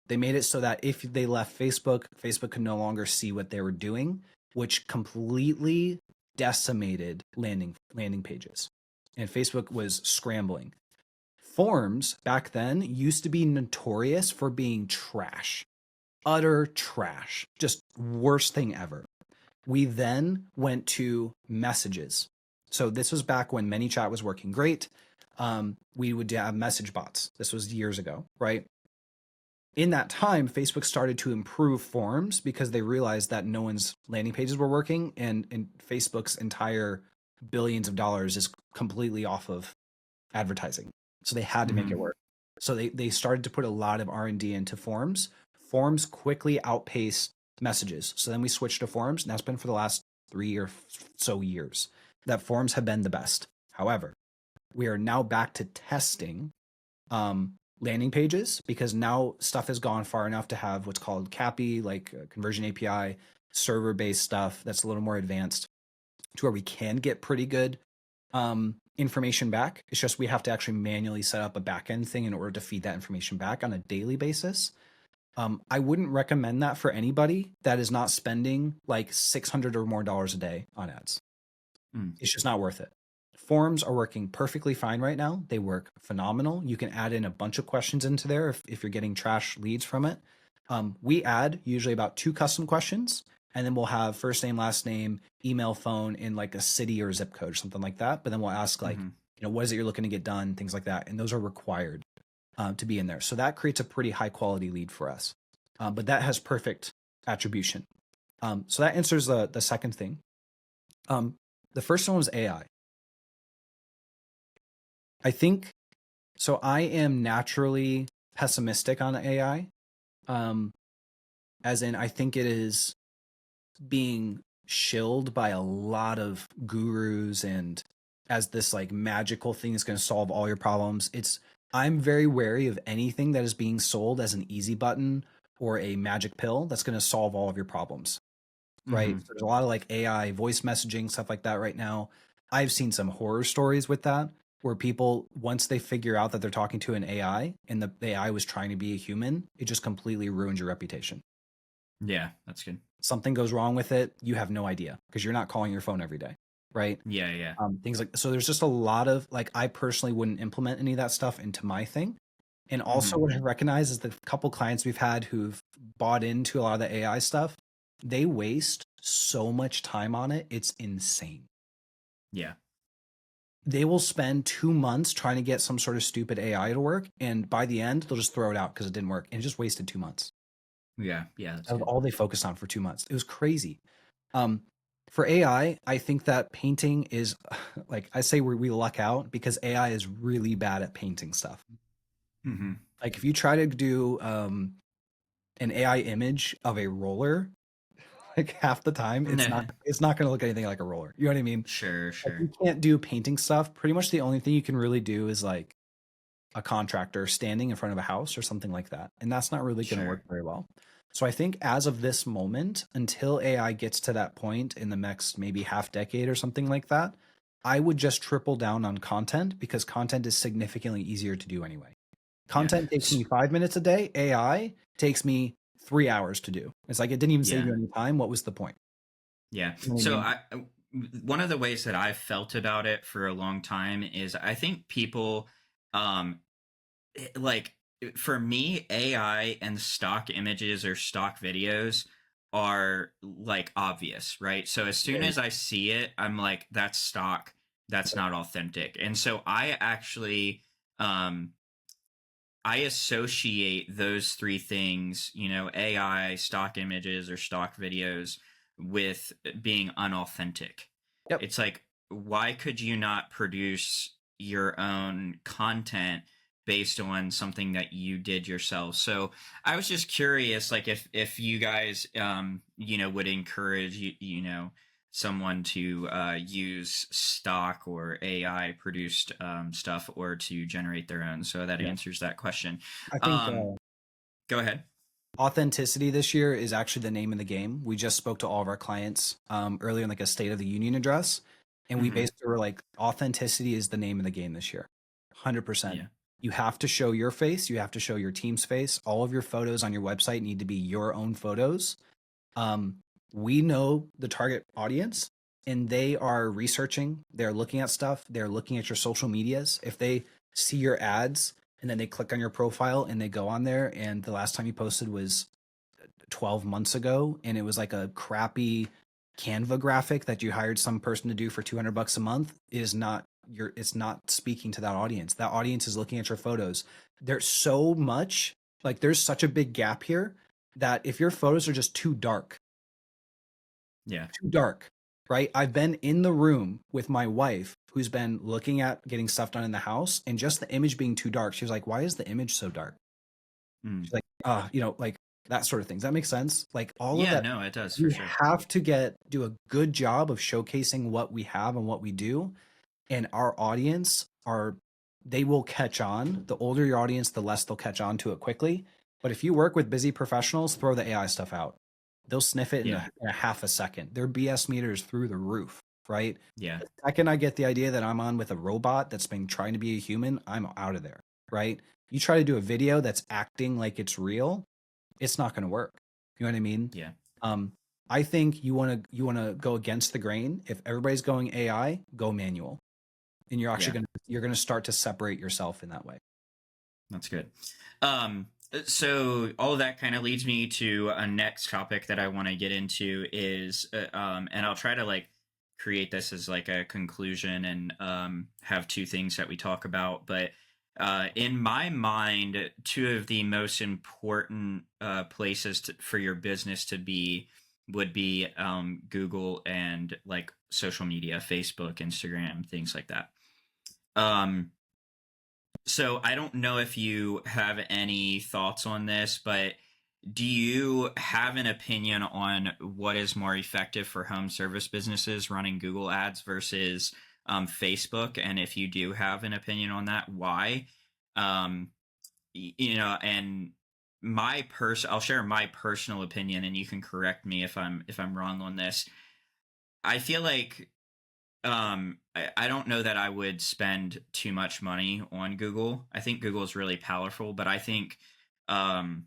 They made it so that if they left Facebook, Facebook could no longer see what they were doing, which completely decimated landing pages. And Facebook was scrambling. Forms back then used to be notorious for being trash, utter trash, just worst thing ever. We then went to messages. So this was back when ManyChat was working great. We would have message bots. This was years ago, right? In that time, Facebook started to improve forms because they realized that no one's landing pages were working, and Facebook's entire billions of dollars is completely off of advertising. So they had to make it Hmm. work. So they started to put a lot of R&D into forms. Forms quickly outpaced messages. So then we switched to forms, and that's been for the last 3 or so years that forms have been the best. However, we are now back to testing landing pages because now stuff has gone far enough to have what's called CAPI, like conversion API, server based stuff that's a little more advanced to where we can get pretty good information back. It's just we have to actually manually set up a backend thing in order to feed that information back on a daily basis. I wouldn't recommend that for anybody that is not spending like 600 or more dollars a day on ads. Mm. It's just not worth it. Forms are working perfectly fine right now. They work phenomenal. You can add in a bunch of questions into there if you're getting trash leads from it. We add usually about 2 custom questions, and then we'll have first name, last name, email, phone, in like a city or zip code or something like that. But then we'll ask like, Hmm. what is it you're looking to get done, things like that, and those are required to be in there. So that creates a pretty high quality lead for us. But that has perfect attribution. So that answers the second thing. The first one was AI. I think so. I am naturally pessimistic on AI. Um, as in, I think it is being shilled by a lot of gurus and as this like magical thing is going to solve all your problems. I'm very wary of anything that is being sold as an easy button or a magic pill that's going to solve all of your problems, right? Mm-hmm. So there's a lot of like AI voice messaging stuff like that right now. I've seen some horror stories with that where people, once they figure out that they're talking to an AI and the AI was trying to be a human, it just completely ruins your reputation. Yeah, that's good. Something goes wrong with it, you have no idea because you're not calling your phone every day, right? Yeah, yeah. Things like so. There's just a lot of like I personally wouldn't implement any of that stuff into my thing. And also, Mm-hmm. what I recognize is the couple clients we've had who've bought into a lot of the AI stuff, they waste so much time on it. It's insane. Yeah, They will spend 2 months trying to get some sort of stupid AI to work, and by the end, they'll just throw it out because it didn't work, and it just wasted 2 months. yeah, yeah. That's That was good. all they focused on for 2 months. It was crazy. Um, for I think that painting is like I say we luck out because AI is really bad at painting stuff. Mm-hmm. Like if you try to do an AI image of a roller, like half the time it's not going to look anything like a roller. You know what I mean? Sure, Like sure, you can't do painting stuff. Pretty much the only thing you can really do is like a contractor standing in front of a house or something like that. And that's not really going to work sure. very well. So I think as of this moment, until AI gets to that point in the next maybe half decade or something like that, I would just triple down on content because content is significantly easier to do anyway. Yeah, Content takes me 5 minutes a day. AI takes me 3 hours to do. It's like it didn't even save yeah. you any time. What was the point? Yeah. You know what I So mean? I one of the ways that I've felt about it for a long time is I think people um like for me AI and stock images or stock videos are like obvious, right? So as soon Very as I see it, I'm like that's stock, that's not authentic. And so I actually um I associate those three things, AI, stock images, or stock videos, with being unauthentic. yep. It's like, why could you not produce your own content based on something that you did yourself? So I was just curious, like if you guys, would encourage someone to use stock or AI produced stuff or to generate their own. So that Yeah. answers that question. I think Um, Go ahead. authenticity this year is actually the name of the game. We just spoke to all of our clients earlier in like a State of the Union address, and we Hmm. basically were like, authenticity is the name of the game this year, 100%. Yeah. You have to show your face. You have to show your team's face. All of your photos on your website need to be your own photos. Um, we know the target audience, and they are researching. They're looking at stuff. They're looking at your social medias. If they see your ads and then they click on your profile and they go on there and the last time you posted was 12 months ago and it was like a crappy Canva graphic that you hired some person to do for 200 bucks a month, is not your it's not speaking to that audience. That audience is looking at your photos. There's so much, like there's such a big gap here that if your photos are just Yeah. too dark, right? I've been in the room with my wife who's been looking at getting stuff done in the house, and just the image being too dark, she was like, "Why is the image so dark?" Mm. She's like, like that sort of things. That makes sense. Like all of Yeah. that, No, it does for we sure. have to do a good job of showcasing what we have and what we do, and our audience are they will catch on. The older your audience, the less they'll catch on to it quickly. But if you work with busy professionals, throw the AI stuff out. They'll sniff it in Yeah. a half a second. Their BS meter is through the roof, right? Yeah. The second I get the idea that I'm on with a robot that's been trying to be a human, I'm out of there, right? You try to do a video that's acting like it's real, it's not going to work. You know what I mean? Yeah. Um, I think you want to go against the grain. If everybody's going AI, go manual, and Yeah. you're gonna start to separate yourself in that way. That's good. So all of that kind of leads me to a next topic that I want to get into is, and I'll try to like create this as like a conclusion and have two things that we talk about. But in my mind, two of the most important places for your business to be would be Google and like social media, Facebook, Instagram, things like that. Um, so I don't know if you have any thoughts on this, but do you have an opinion on what is more effective for home service businesses running Google ads versus Facebook? And if you do have an opinion on that, why? Um, and I'll share my personal opinion, and you can correct me if I'm wrong on this. I feel like I don't know that I would spend too much money on Google. I think Google is really powerful, but I think um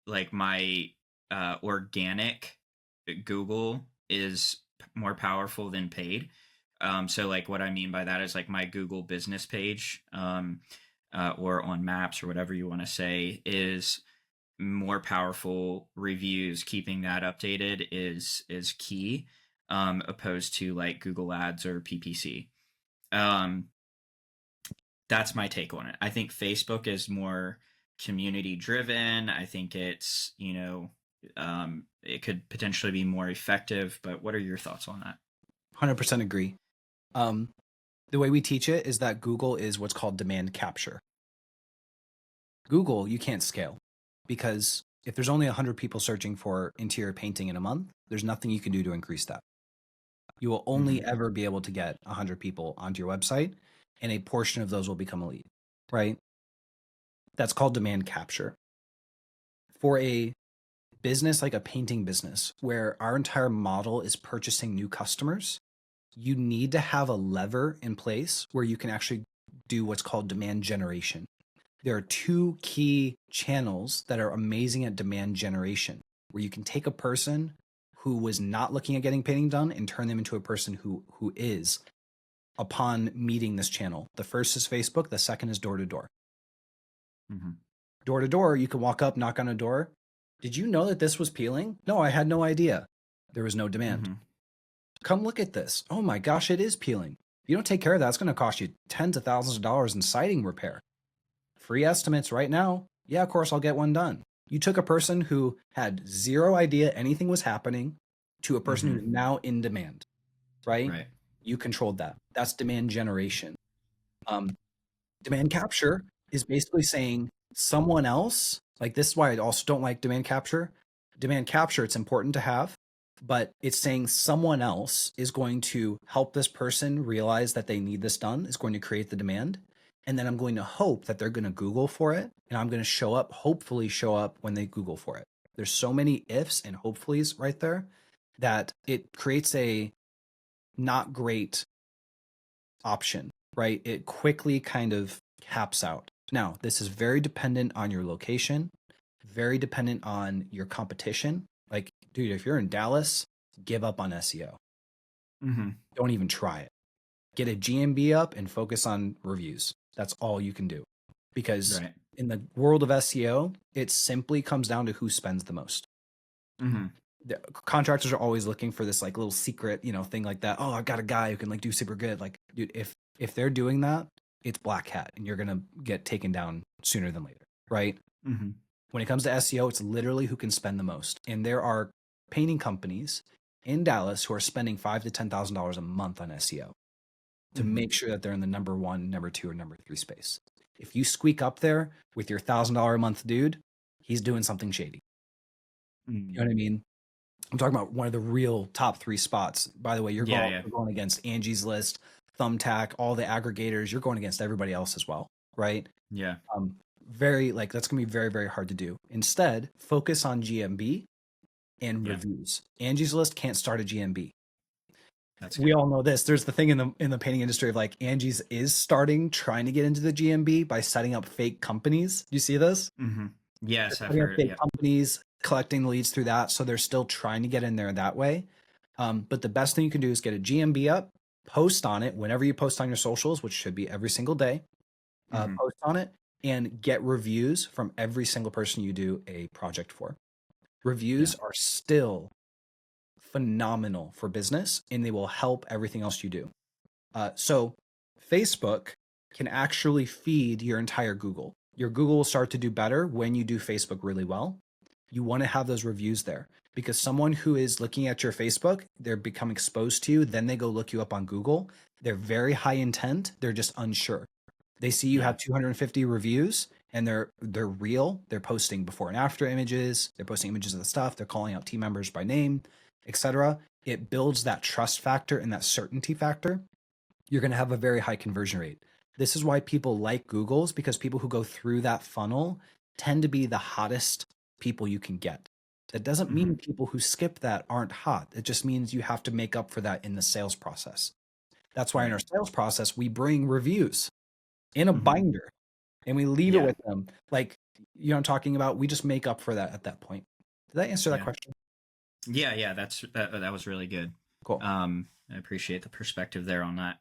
like my organic Google is more powerful than paid. So like what I mean by that is like my Google business page, or on Maps or whatever you want to say, is more powerful. Reviews, keeping that updated is key, opposed to like Google Ads or PPC. Um, that's my take on it. I think Facebook is more community driven. I think it's, it could potentially be more effective, but what are your thoughts on that? 100% agree. Um, the way we teach it is that Google is what's called demand capture. Google, you can't scale because if there's only 100 people searching for interior painting in a month, there's nothing you can do to increase that. You will Mm-hmm. only ever be able to get 100 people onto your website, and a portion of those will become a lead, right? That's called demand capture. For a business like a painting business, where our entire model is purchasing new customers, you need to have a lever in place where you can actually do what's called demand generation. There are two key channels that are amazing at demand generation, where you can take a person who was not looking at getting painting done and turn them into a person who is upon meeting this channel. The first is Facebook, the second is door to door. Mm-hmm. Door to door, you can walk up, knock on a door. Did you know that this was peeling? No, I had no idea. There was no demand. Mm-hmm. Come look at this. Oh my gosh, it is peeling. If you don't take care of that, it's going to cost you tens of thousands of dollars in siding repair. Free estimates right now. Yeah, of course, I'll get one done. You took a person who had zero idea anything was happening to a person Mm-hmm. who's now in demand, right? Right. You controlled that. That's demand generation. Um, Demand capture is basically saying someone else, like this is why I also don't like demand capture. Demand capture, it's important to have, but it's saying someone else is going to help this person realize that they need this done, is going to create the demand. And then I'm going to hope that they're going to Google for it. And I'm going to hopefully show up when they Google for it. There's so many ifs and hopefullys right there that it creates a not great option, right? It quickly kind of caps out. Now, this is very dependent on your location, very dependent on your competition. Like, dude, if you're in Dallas, give up on SEO. Mm-hmm. Don't even try it. Get a GMB up and focus on reviews. That's all you can do. Because Right. in the world of SEO, it simply comes down to who spends the most. Mm-hmm. The contractors are always looking for this like little secret, thing like that. Oh, I've got a guy who can like do super good. Like, dude, if they're doing that, it's black hat and you're gonna get taken down sooner than later, right? Mm-hmm. When it comes to SEO, it's literally who can spend the most. And there are painting companies in Dallas who are spending $5,000 to $10,000 a month on SEO to Mm-hmm. make sure that they're in the number one, number two, or number three space. If you squeak up there with your $1,000 a month dude, he's doing something shady. You know what I mean? I'm talking about one of the real top three spots. By the way, Yeah. Yeah. you're going against Angie's List, Thumbtack, all the aggregators. You're going against everybody else as well, right? Yeah. Very like that's gonna be very, very hard to do. Instead, focus on GMB and Yeah. reviews. Angie's List can't start a GMB. That's We good. all know this. There's the thing in the painting industry of like Angie's is trying to get into the GMB by setting up fake companies. Do you see this? Mm-hmm. Yes, I've Setting up heard. fake Yeah. companies, collecting leads through that. So they're still trying to get in there that way. But the best thing you can do is get a GMB up, post on it whenever you post on your socials, which should be every single day. Mm-hmm. Post on it and get reviews from every single person you do a project for. Yeah. Reviews are still phenomenal for business and they will help everything else you do. So Facebook can actually feed your entire Google. Your Google will start to do better when you do Facebook really well. You want to have those reviews there because someone who is looking at your Facebook, they're become exposed to you, then they go look you up on Google. They're very high intent, they're just unsure. They see you Yeah. have 250 reviews and they're real. They're posting before and after images, they're posting images of the stuff, they're calling out team members by name, etc. It builds that trust factor and that certainty factor. You're going to have a very high conversion rate. This is why people like Google's, because people who go through that funnel tend to be the hottest people you can get. That doesn't Hmm. mean people who skip that aren't hot. It just means you have to make up for that in the sales process. That's why in Right. our sales process, we bring reviews in a Hmm. binder and we leave it Yeah. with them. Like, you know what I'm talking about? We just make up for that at that point. Did that answer that Yeah. question? Yeah, yeah, that was really good. Cool. I appreciate the perspective there on that.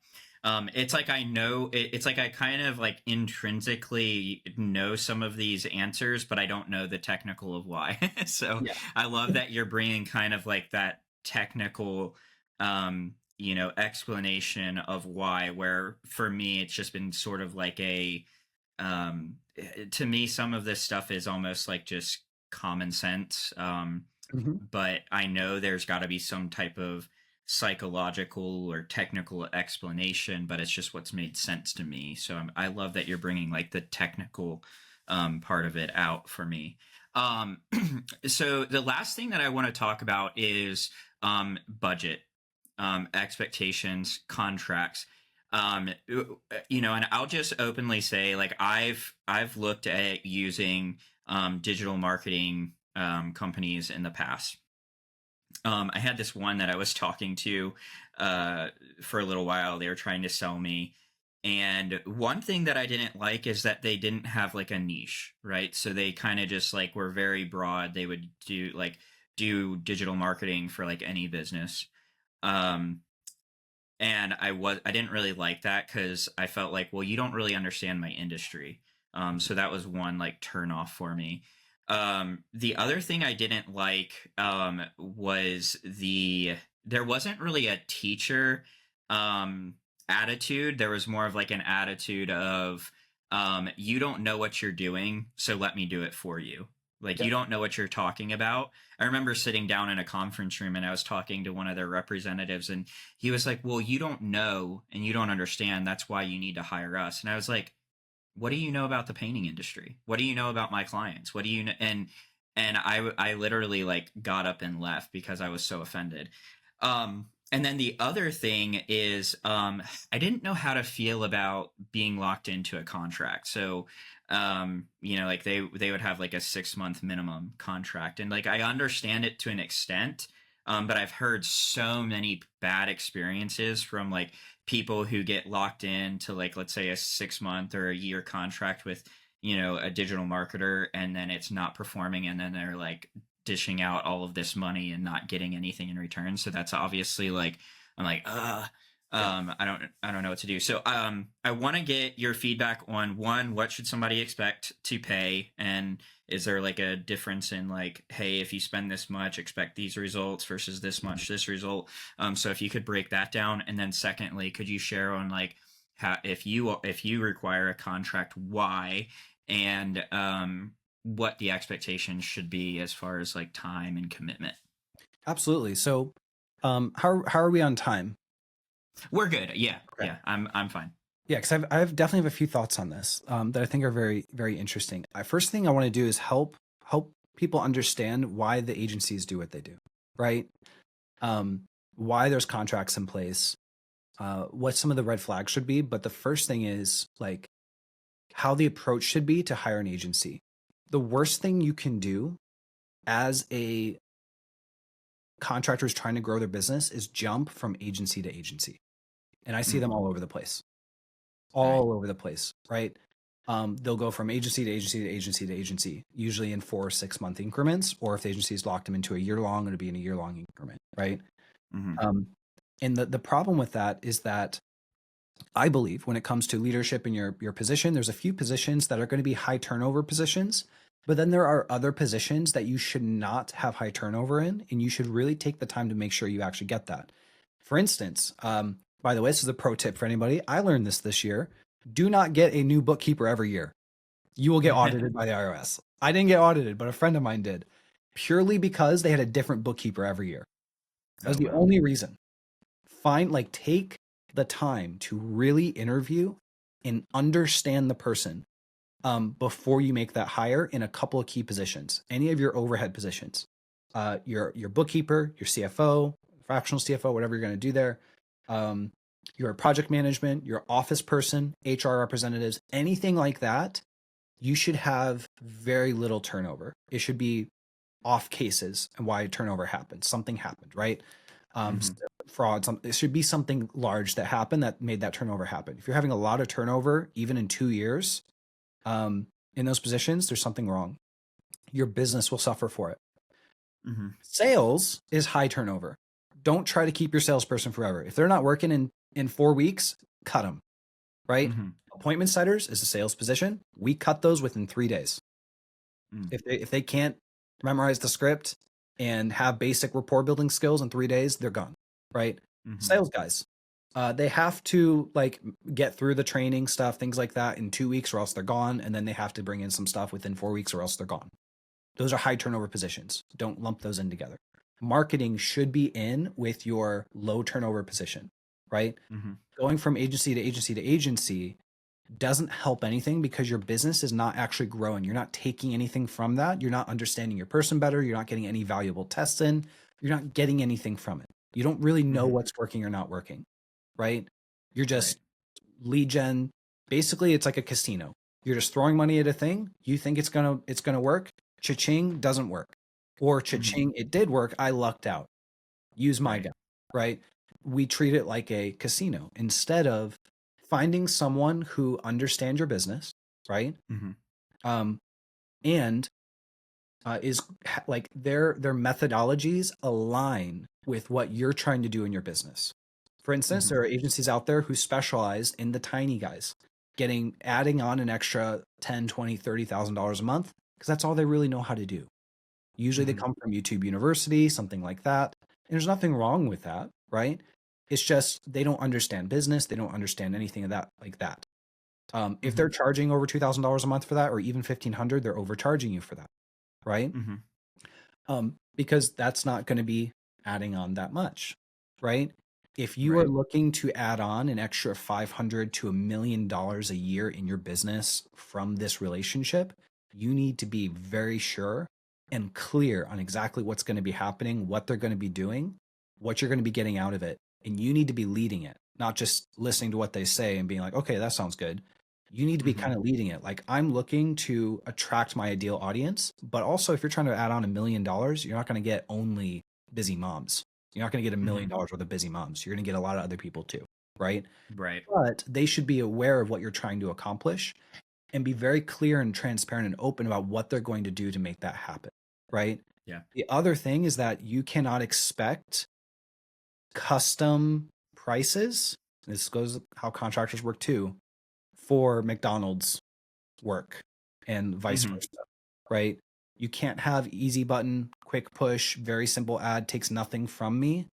It's like I know it's like I kind of like intrinsically know some of these answers, but I don't know the technical of why. So Yeah. I love that you're bringing kind of like that technical, explanation of why. Where for me, it's just been sort of like to me, some of this stuff is almost like just common sense. Mhm. But I know there's got to be some type of psychological or technical explanation, but it's just what's made sense to me. So I love that you're bringing like the technical part of it out for me. Um, so the last thing that I want to talk about is budget, expectations, contracts. And I'll just openly say, like I've looked at using digital marketing companies in the past. I had this one that I was talking to for a little while. They were trying to sell me. And one thing that I didn't like is that they didn't have like a niche, right? So they kind of just like were very broad. They would do digital marketing for like any business. Um, and I didn't really like that because I felt like, well, you don't really understand my industry. So that was one like turn off for me. The other thing I didn't like was there wasn't really a teacher attitude. There was more of like an attitude of you don't know what you're doing, so let me do it for you. Like Yeah. you don't know what you're talking about. I remember sitting down in a conference room and I was talking to one of their representatives, and he was like, well, you don't know and you don't understand. That's why you need to hire us. And I was like, what do you know about the painting industry? What do you know about my clients? What do you know? And I literally like got up and left because I was so offended. And then the other thing is, I didn't know how to feel about being locked into a contract. So, like they would have like a 6 month minimum contract, and like I understand it to an extent, but I've heard so many bad experiences from like people who get locked into like let's say a 6 month or a year contract with a digital marketer, and then it's not performing, and then they're like dishing out all of this money and not getting anything in return. So that's obviously like I'm like Yeah. I don't know what to do. So I want to get your feedback on one, what should somebody expect to pay, and is there like a difference in like, hey, if you spend this much, expect these results versus this much, this result. So if you could break that down, and then secondly, could you share on like how if you require a contract, why, and what the expectations should be as far as like time and commitment. Absolutely. So, how are we on time? We're good. Yeah, Okay. yeah. I'm fine. Yeah, because I've definitely have a few thoughts on this that I think are very very interesting. First thing I want to do is help people understand why the agencies do what they do, right? Um, why there's contracts in place, what some of the red flags should be. But the first thing is like how the approach should be to hire an agency. The worst thing you can do as a contractor is trying to grow their business is jump from agency to agency, and I see Mm, them all over the place. right. All over the place, right? They'll go from agency to agency to agency to agency, usually in 4 or 6 month increments, or if the agency's locked them into a year long, it'll be in a year long increment, right? Mm-hmm. Um, and the problem with that is that I believe when it comes to leadership in your position, there's a few positions that are going to be high turnover positions, but then there are other positions that you should not have high turnover in, and you should really take the time to make sure you actually get that. For instance, by the way, this is a pro tip for anybody. I learned this year. Do not get a new bookkeeper every year. You will get audited by the IRS. I didn't get audited, but a friend of mine did. purely because they had a different bookkeeper every year. That was Oh the wow. only reason. Take the time to really interview and understand the person before you make that hire in a couple of key positions, any of your overhead positions, your bookkeeper, your CFO, fractional CFO, whatever you're going to do there, your project management, your office person, HR representatives, anything like that. You should have very little turnover. It should be off cases and why turnover happened. Something happened, right? Mm-hmm. Fraud. It should be something large that happened that made that turnover happen. If you're having a lot of turnover, even in 2 years, in those positions, there's something wrong. Your business will suffer for it. Mm-hmm. Sales is high turnover. Don't try to keep your salesperson forever. If they're not working in 4 weeks, cut them, right? Mm-hmm. Appointment setters is a sales position. We cut those within 3 days. Mm. If they can't memorize the script and have basic rapport building skills in 3 days, they're gone, right? Mm-hmm. Sales guys, they have to like get through the training stuff, things like that in 2 weeks, or else they're gone, and then they have to bring in some stuff within 4 weeks, or else they're gone. Those are high turnover positions. Don't lump those in together. Marketing should be in with your low turnover position, right? Mm-hmm. Going from agency to agency to agency doesn't help anything because your business is not actually growing. You're not taking anything from that. You're not understanding your person better. You're not getting any valuable tests in. You're not getting anything from it. You don't really know Mm-hmm. what's working or not working, right? You're Right. just lead gen. Basically, it's like a casino. You're just throwing money at a thing. You think it's gonna work. Cha-ching doesn't work. Or Mm-hmm. cha-ching, it did work. I lucked out. Use my Right. guy, right? We treat it like a casino instead of finding someone who understands your business, right? Mm-hmm. Um, and is like their methodologies align with what you're trying to do in your business. For instance, Mm-hmm. there are agencies out there who specialize in the tiny guys, adding on an extra 10, 20, $30,000 a month because that's all they really know how to do. Usually they Mm-hmm. come from YouTube University, something like that. And there's nothing wrong with that, right? It's just they don't understand business. They don't understand anything of that like that. If Mm-hmm. they're charging over $2,000 a month for that, or even 1,500, they're overcharging you for that, right? Mm-hmm. Because that's not going to be adding on that much, right? If you are Right. looking to add on an extra 500 to $1 million a year in your business from this relationship, you need to be very sure and clear on exactly what's going to be happening, what they're going to be doing, what you're going to be getting out of it. And you need to be leading it, not just listening to what they say and being like, okay, that sounds good. You need to be Mm-hmm. kind of leading it. Like, I'm looking to attract my ideal audience, but also if you're trying to add on $1 million, you're not going to get only busy moms. You're not going to get a million Mm-hmm. dollars worth of busy moms. You're going to get a lot of other people too, right? Right. But they should be aware of what you're trying to accomplish and be very clear and transparent and open about what they're going to do to make that happen, right? Yeah. The other thing is that you cannot expect custom prices. This goes how contractors work too, for McDonald's work and vice Mm-hmm. versa, right? You can't have easy button, quick push, very simple ad, takes nothing from me.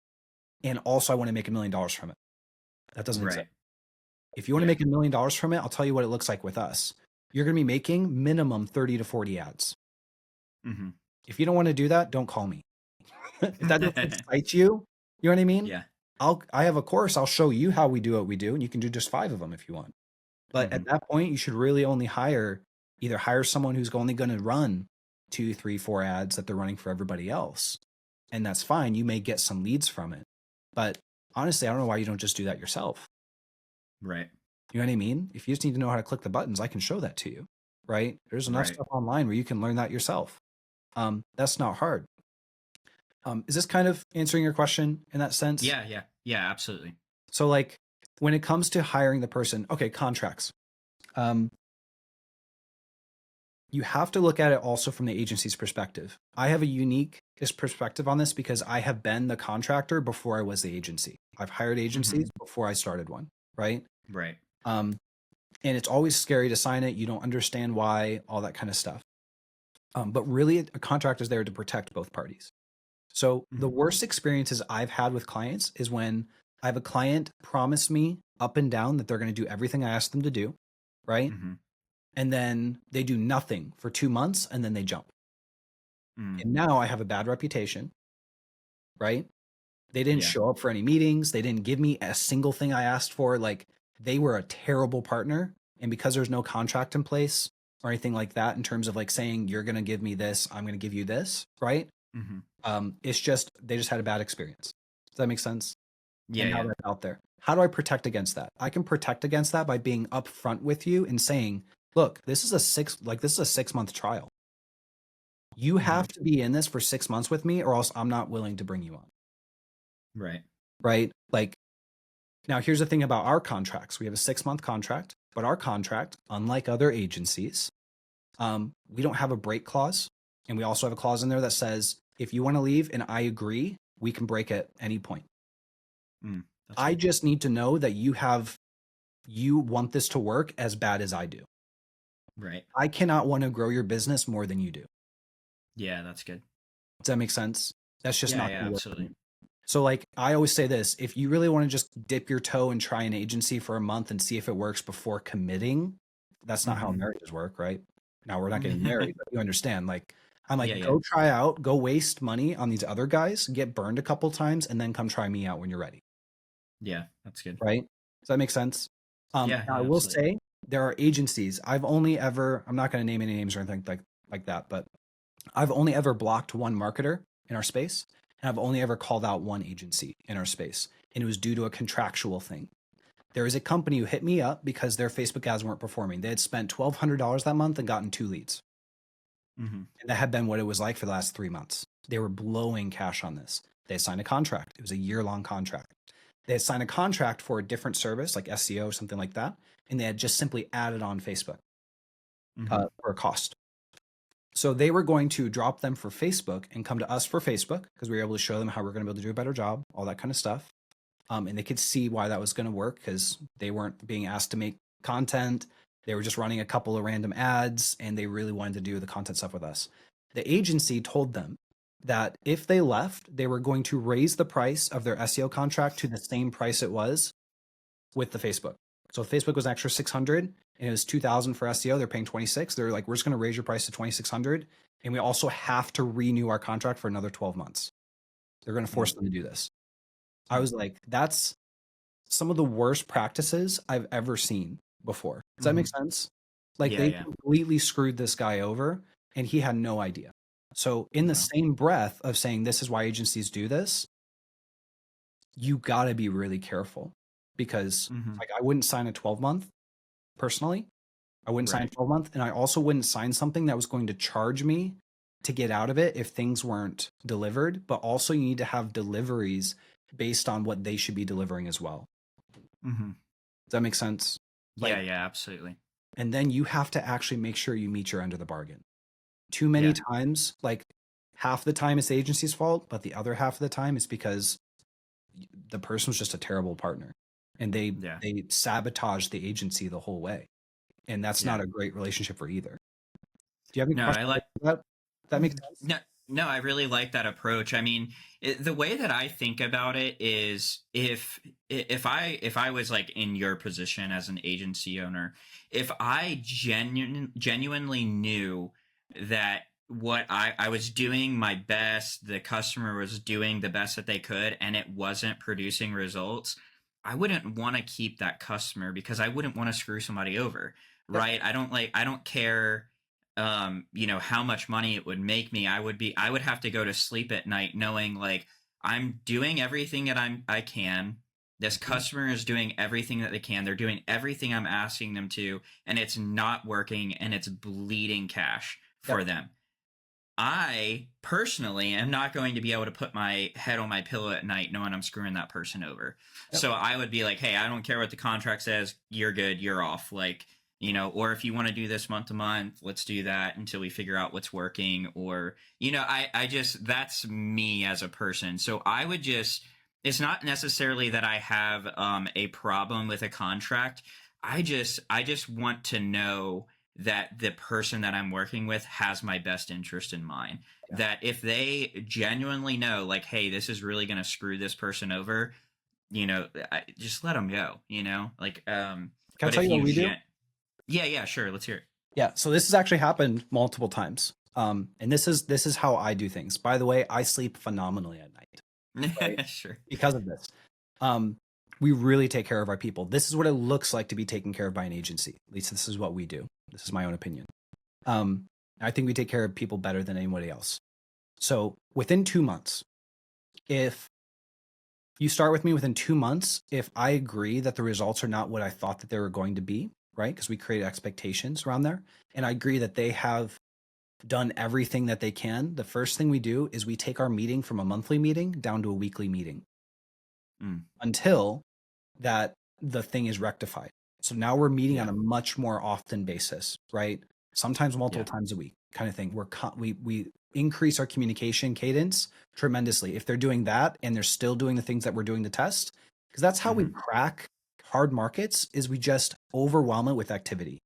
And also, I want to make $1 million from it. That doesn't exist. Right. If you want to Yeah. make $1 million from it, I'll tell you what it looks like with us. You're going to be making minimum 30 to 40 ads. Mm-hmm. If you don't want to do that, don't call me. If that doesn't excite you, you know what I mean? Yeah. I have a course. I'll show you how we do what we do, and you can do just 5 of them if you want. But Mm-hmm. at that point, you should really only either hire someone who's only going to run 2, 3, 4 ads that they're running for everybody else. And that's fine. You may get some leads from it. But honestly, I don't know why you don't just do that yourself. Right. You know what I mean? If you just need to know how to click the buttons, I can show that to you, right? There's enough Right. stuff online where you can learn that yourself. That's not hard. Is this kind of answering your question in that sense? Yeah. Yeah. Yeah. Absolutely. So, like, when it comes to hiring the person, okay, contracts. Um, you have to look at it also from the agency's perspective. I have a unique perspective on this because I have been the contractor before I was the agency. I've hired Mm-hmm. agencies before I started one, right? Right. Um, and it's always scary to sign it. You don't understand why, all that kind of stuff. But really, a contract is there to protect both parties. So the Mm-hmm. worst experiences I've had with clients is when I have a client promise me up and down that they're going to do everything I ask them to do, right? Mm-hmm. And then they do nothing for 2 months and then they jump. Mm. And now I have a bad reputation, right? They didn't Yeah. show up for any meetings. They didn't give me a single thing I asked for. Like they were a terrible partner. And because there's no contract in place or anything like that, in terms of like saying, you're going to give me this, I'm going to give you this, right? Hmm. It's just, they just had a bad experience. Does that make sense? Yeah. And now Yeah. that's out there. How do I protect against that? I can protect against that by being upfront with you and saying, look, this is a 6 month trial. You Hmm. have to be in this for 6 months with me, or else I'm not willing to bring you on. Right. Right? Like, now here's the thing about our contracts. We have a 6 month contract, but our contract, unlike other agencies, we don't have a break clause. And we also have a clause in there that says, if you want to leave and I agree, we can break at any point. Mm. That's I good. just need to know that you want this to work as bad as I do. Right. I cannot want to grow your business more than you do. Yeah, that's good. Does that make sense? That's just Yeah. not Yeah. going to work for Absolutely. me. So, like, I always say this, if you really want to just dip your toe and try an agency for a month and see if it works before committing, that's not how Hmm. marriages work, right? Now we're not getting married, but you understand. Like, I'm Yeah. like, Yeah. go try out, go waste money on these other guys, get burned a couple times, and then come try me out when you're ready, Yeah. That's good. right? Does that make sense? Yeah. Now I Yeah. will Absolutely. say there are agencies. I've only ever, I'm not going to name any names or anything like that, but I've only ever blocked one marketer in our space, and I've only ever called out one agency in our space, and it was due to a contractual thing. There is a company who hit me up because their Facebook ads weren't performing. They had spent $1,200 that month and gotten 2 leads. Hmm. And that had been what it was like for the last 3 months. They were blowing cash on this. They had signed a contract. It was a year-long contract. They had signed a contract for a different service like SEO or something like that, and they had just simply added on Facebook Hmm. for a cost. So they were going to drop them for Facebook and come to us for Facebook because we were able to show them how we're going to be able to do a better job, all that kind of stuff. And they could see why that was going to work because they weren't being asked to make content. They were just running a couple of random ads and they really wanted to do the content stuff with us. The agency told them that if they left, they were going to raise the price of their SEO contract to the same price it was with the Facebook. So if Facebook was extra 600 and it was 2,000 for SEO, they're paying 26. They're like, we're just going to raise your price to 2,600. And we also have to renew our contract for another 12 months. They're going to force them to do this. I was like, that's some of the worst practices I've ever seen before. Does that Hmm. make sense? Like Yeah. they Yeah. completely screwed this guy over and he had no idea. So in the Wow. same breath of saying this is why agencies do this, you got to be really careful because Hmm. like I wouldn't sign a 12-month personally. I wouldn't sign a Right. 12-month and I also wouldn't sign something that was going to charge me to get out of it if things weren't delivered, but also you need to have deliveries based on what they should be delivering as well. Hmm. Does that make sense? Yeah. Like, Yeah. Absolutely. and then you have to actually make sure you meet your end of the bargain. Too many Yeah. times, like half the time it's the agency's fault, but the other half of the time it's because the person was just a terrible partner and Yeah. they sabotaged the agency the whole way. And that's Yeah. not a great relationship for either. Do you have any No, I questions like. about that? That makes sense? No, no, I really like that approach. I mean, the way that I think about it is if I was like in your position as an agency owner, if I genuinely knew that what I was doing my best, the customer was doing the best that they could, and it wasn't producing results, I wouldn't want to keep that customer because I wouldn't want to screw somebody over, Yep. right? I don't care how much money it would make me. I would have to go to sleep at night knowing like I'm doing everything that I can. This Mhm. customer is doing everything that they can. They're doing everything I'm asking them to, and it's not working and it's bleeding cash for Yep. them. I personally am not going to be able to put my head on my pillow at night knowing I'm screwing that person over. Yep. So I would be like, hey, I don't care what the contract says. You're good. You're off. Like, or if you want to do this month to month, let's do that until we figure out what's working. Or, I just, that's me as a person. So I would just, it's not necessarily that I have a problem with a contract. I just want to know that the person that I'm working with has my best interest in mind. Yeah. That if they genuinely know, like, hey, this is really going to screw this person over, just let them go, like, Can I but tell if you what you we do? yeah, yeah, sure, let's hear it. Yeah. So this has actually happened multiple times. And this is how I do things. By the way, I sleep phenomenally at night, right? Sure. Because of this. Um, we really take care of our people. This is what it looks like to be taken care of by an agency. At least this is what we do. This is my own opinion. I think we take care of people better than anybody else. So within 2 months, if you start with me within 2 months, if I agree that the results are not what I thought that they were going to be, right? Because we create expectations around there, and I agree that they have done everything that they can, the first thing we do is we take our meeting from a monthly meeting down to a weekly meeting Mm, until that the thing is rectified. So now we're meeting on yeah. a much more often basis, right? Sometimes multiple Yeah. times a week, kind of thing. We increase our communication cadence tremendously. If they're doing that and they're still doing the things that we're doing to test, because that's how we Hmm. crack hard markets, is we just overwhelm it with activity.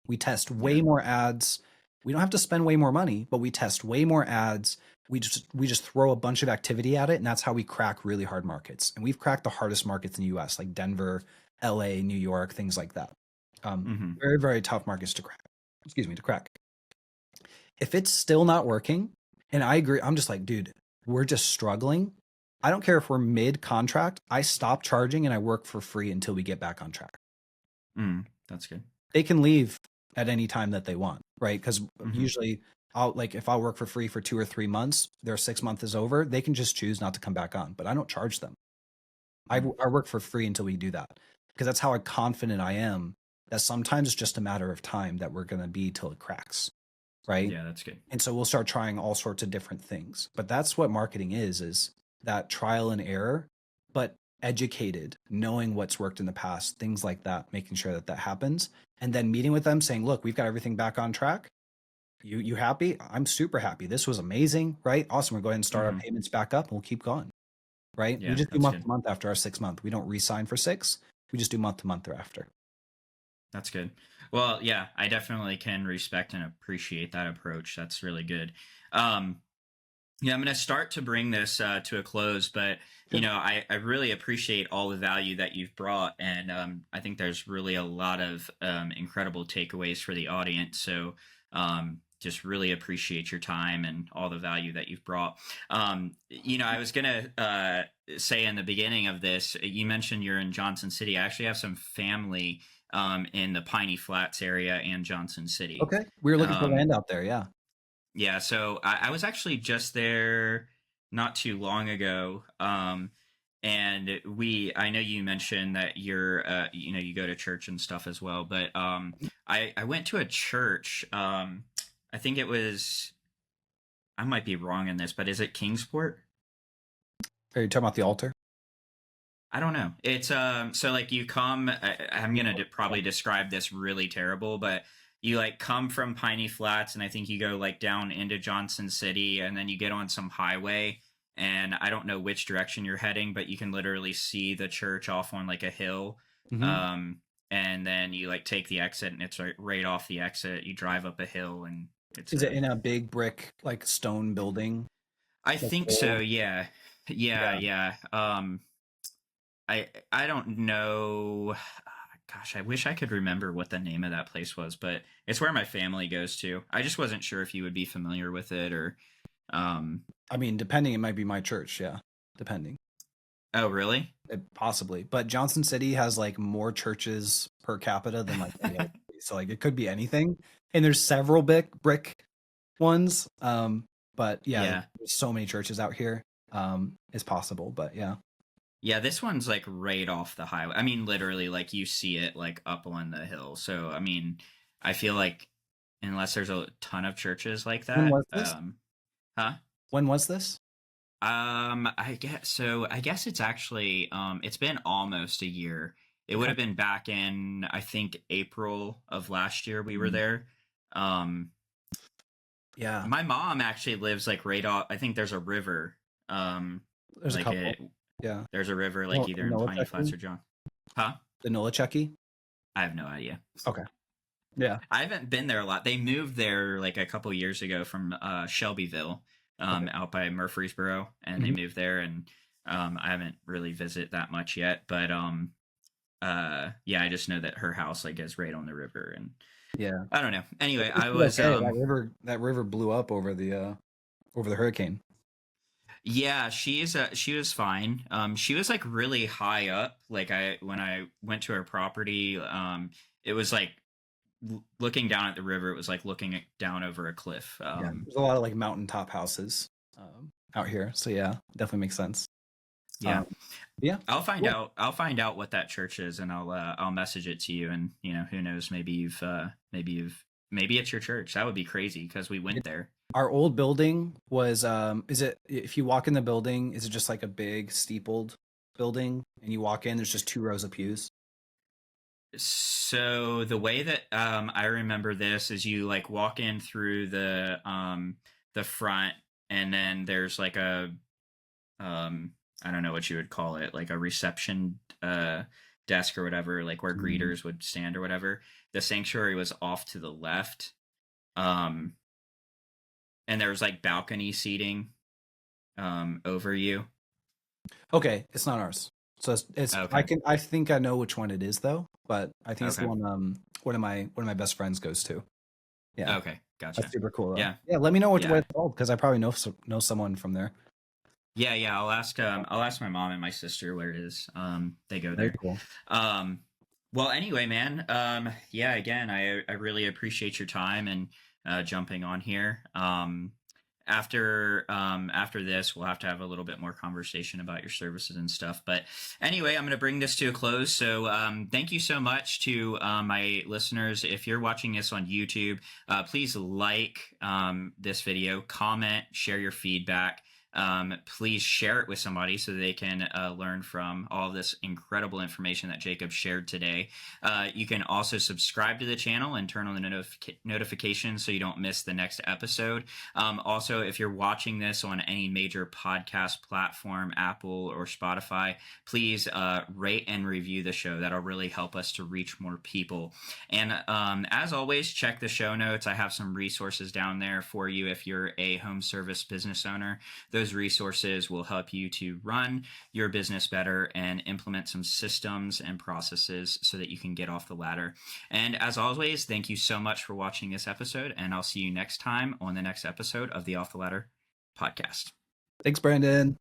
We test Yeah. way more ads. We don't have to spend way more money, but we test way more ads. We just throw a bunch of activity at it, and that's how we crack really hard markets. And we've cracked the hardest markets in the U.S., like Denver, L.A., New York, things like that. Hmm. Very, very tough markets to crack. Excuse me, to crack. If it's still not working, and I agree, I'm just like, dude, we're just struggling. I don't care if we're mid contract. I stop charging and I work for free until we get back on track. Mm, that's good. They can leave at any time that they want, right? Because Hmm. usually I'll like if I'll work for free for 2 or 3 months, their 6 month is over, they can just choose not to come back on, but I don't charge them. Mm, I work for free until we do that because that's how confident I am that sometimes it's just a matter of time that we're going to be till it cracks, right? yeah, that's good. And so we'll start trying all sorts of different things. But that's what marketing is that trial and error, but educated, knowing what's worked in the past, things like that, making sure that that happens. And then meeting with them saying, look, we've got everything back on track. You happy? I'm super happy. This was amazing, right? Awesome. We're going to start our Hmm. payments back up and we'll keep going, right? We Yeah, just do that's month good. to month after our 6 month. We don't re-sign for six. We just do month to month thereafter. That's good. Well, yeah, I definitely can respect and appreciate that approach. That's really good. Um, Yeah, I'm going to start to bring this to a close, but Sure. I really appreciate all the value that you've brought, and I think there's really a lot of incredible takeaways for the audience. So just really appreciate your time and all the value that you've brought. I was going to say in the beginning of this, you mentioned you're in Johnson City. I actually have some family in the Piney Flats area and Johnson City. Okay. We were looking for Um, land out there. Yeah. yeah, so I was actually just there not too long ago. And I know you mentioned that you go to church and stuff as well, but I went to a church. I think it was, I might be wrong in this, but is it Kingsport? Are you talking about the altar? I don't know. It's so like you come. I'm gonna probably describe this really terrible, but you like come from Piney Flats, and I think you go like down into Johnson City, and then you get on some highway, and I don't know which direction you're heading, but you can literally see the church off on like a hill. Mm-hmm. Um, and then you like take the exit, and it's right off the exit. You drive up a hill, and it's Is it a. in a big brick like stone building? I Like think so. old? Yeah, yeah, Yeah. yeah. I don't know. Gosh, I wish I could remember what the name of that place was, but it's where my family goes to. I just wasn't sure if you would be familiar with it or. Um, I mean, depending, it might be my church. Yeah, depending, oh, really? possibly. But Johnson City has like more churches per capita than like any other city. So like it could be anything. And there's several brick ones. But yeah, Yeah, there's so many churches out here. It's possible, but yeah. yeah. This one's like right off the highway. I mean, literally, like you see it like up on the hill. So I mean, I feel like unless there's a ton of churches like When that, was this? huh? When was this? I guess so. I guess it's actually it's been almost a year. It would Okay. have been back in I think April of last year we were Mhm. there. Um Yeah, my mom actually lives like right off I think there's a river. Um there's a like couple. it Yeah. there's a river like No, either the in Piney Flats Nolichucky. or John. Huh? The Nolichucky. I have no idea. Okay. Yeah. I haven't been there a lot. They moved there like a couple years ago from Shelbyville, Okay. out by Murfreesboro, and they Mhm. moved there. And I haven't really visited that much yet. But yeah, I just know that her house like is right on the river, and Yeah. I don't know. Anyway, Is I she was okay? That river blew up over the hurricane. yeah, she was fine. She was like really high up. Like I when I went to her property, it was like looking down at the river. It was like looking down over a cliff. Yeah. There's a lot of like mountaintop houses out here. So yeah, definitely makes sense. Yeah, Um, yeah. Cool. I'll find out what that church is, and I'll message it to you. And you know, who knows? Maybe it's your church. That would be crazy because we went there. Our old building was is it, if you walk in the building, is it just like a big steepled building and you walk in, there's just two rows of pews? So the way that I remember this is you like walk in through the front, and then there's like a I don't know what you would call it, like a reception desk or whatever, like where Mm. greeters would stand or whatever. The sanctuary was off to the left, um, and there was like balcony seating over you. Okay, it's not ours. So it's Okay, I think I know which one it is though, but I think it's the okay, one one of my best friends goes to. Yeah. okay, That's gotcha. super cool though. Yeah, Yeah, let me know what yeah. it's called because I probably know someone from there. Yeah, yeah. I'll ask my mom and my sister where it is. They go Very there. cool. Um, well, anyway, man. Yeah. Again, I really appreciate your time and jumping on here. After this, we'll have to have a little bit more conversation about your services and stuff. But anyway, I'm going to bring this to a close. So thank you so much to my listeners. If you're watching this on YouTube, please like this video, comment, share your feedback. Please share it with somebody so they can learn from all this incredible information that Jacob shared today. You can also subscribe to the channel and turn on the notifications so you don't miss the next episode. Also, if you're watching this on any major podcast platform, Apple or Spotify, please rate and review the show. That'll really help us to reach more people. And as always, check the show notes. I have some resources down there for you if you're a home service business owner. Those resources will help you to run your business better and implement some systems and processes so that you can get off the ladder. And as always, thank you so much for watching this episode, and I'll see you next time on the next episode of the Off the Ladder podcast. Thanks, Brandon.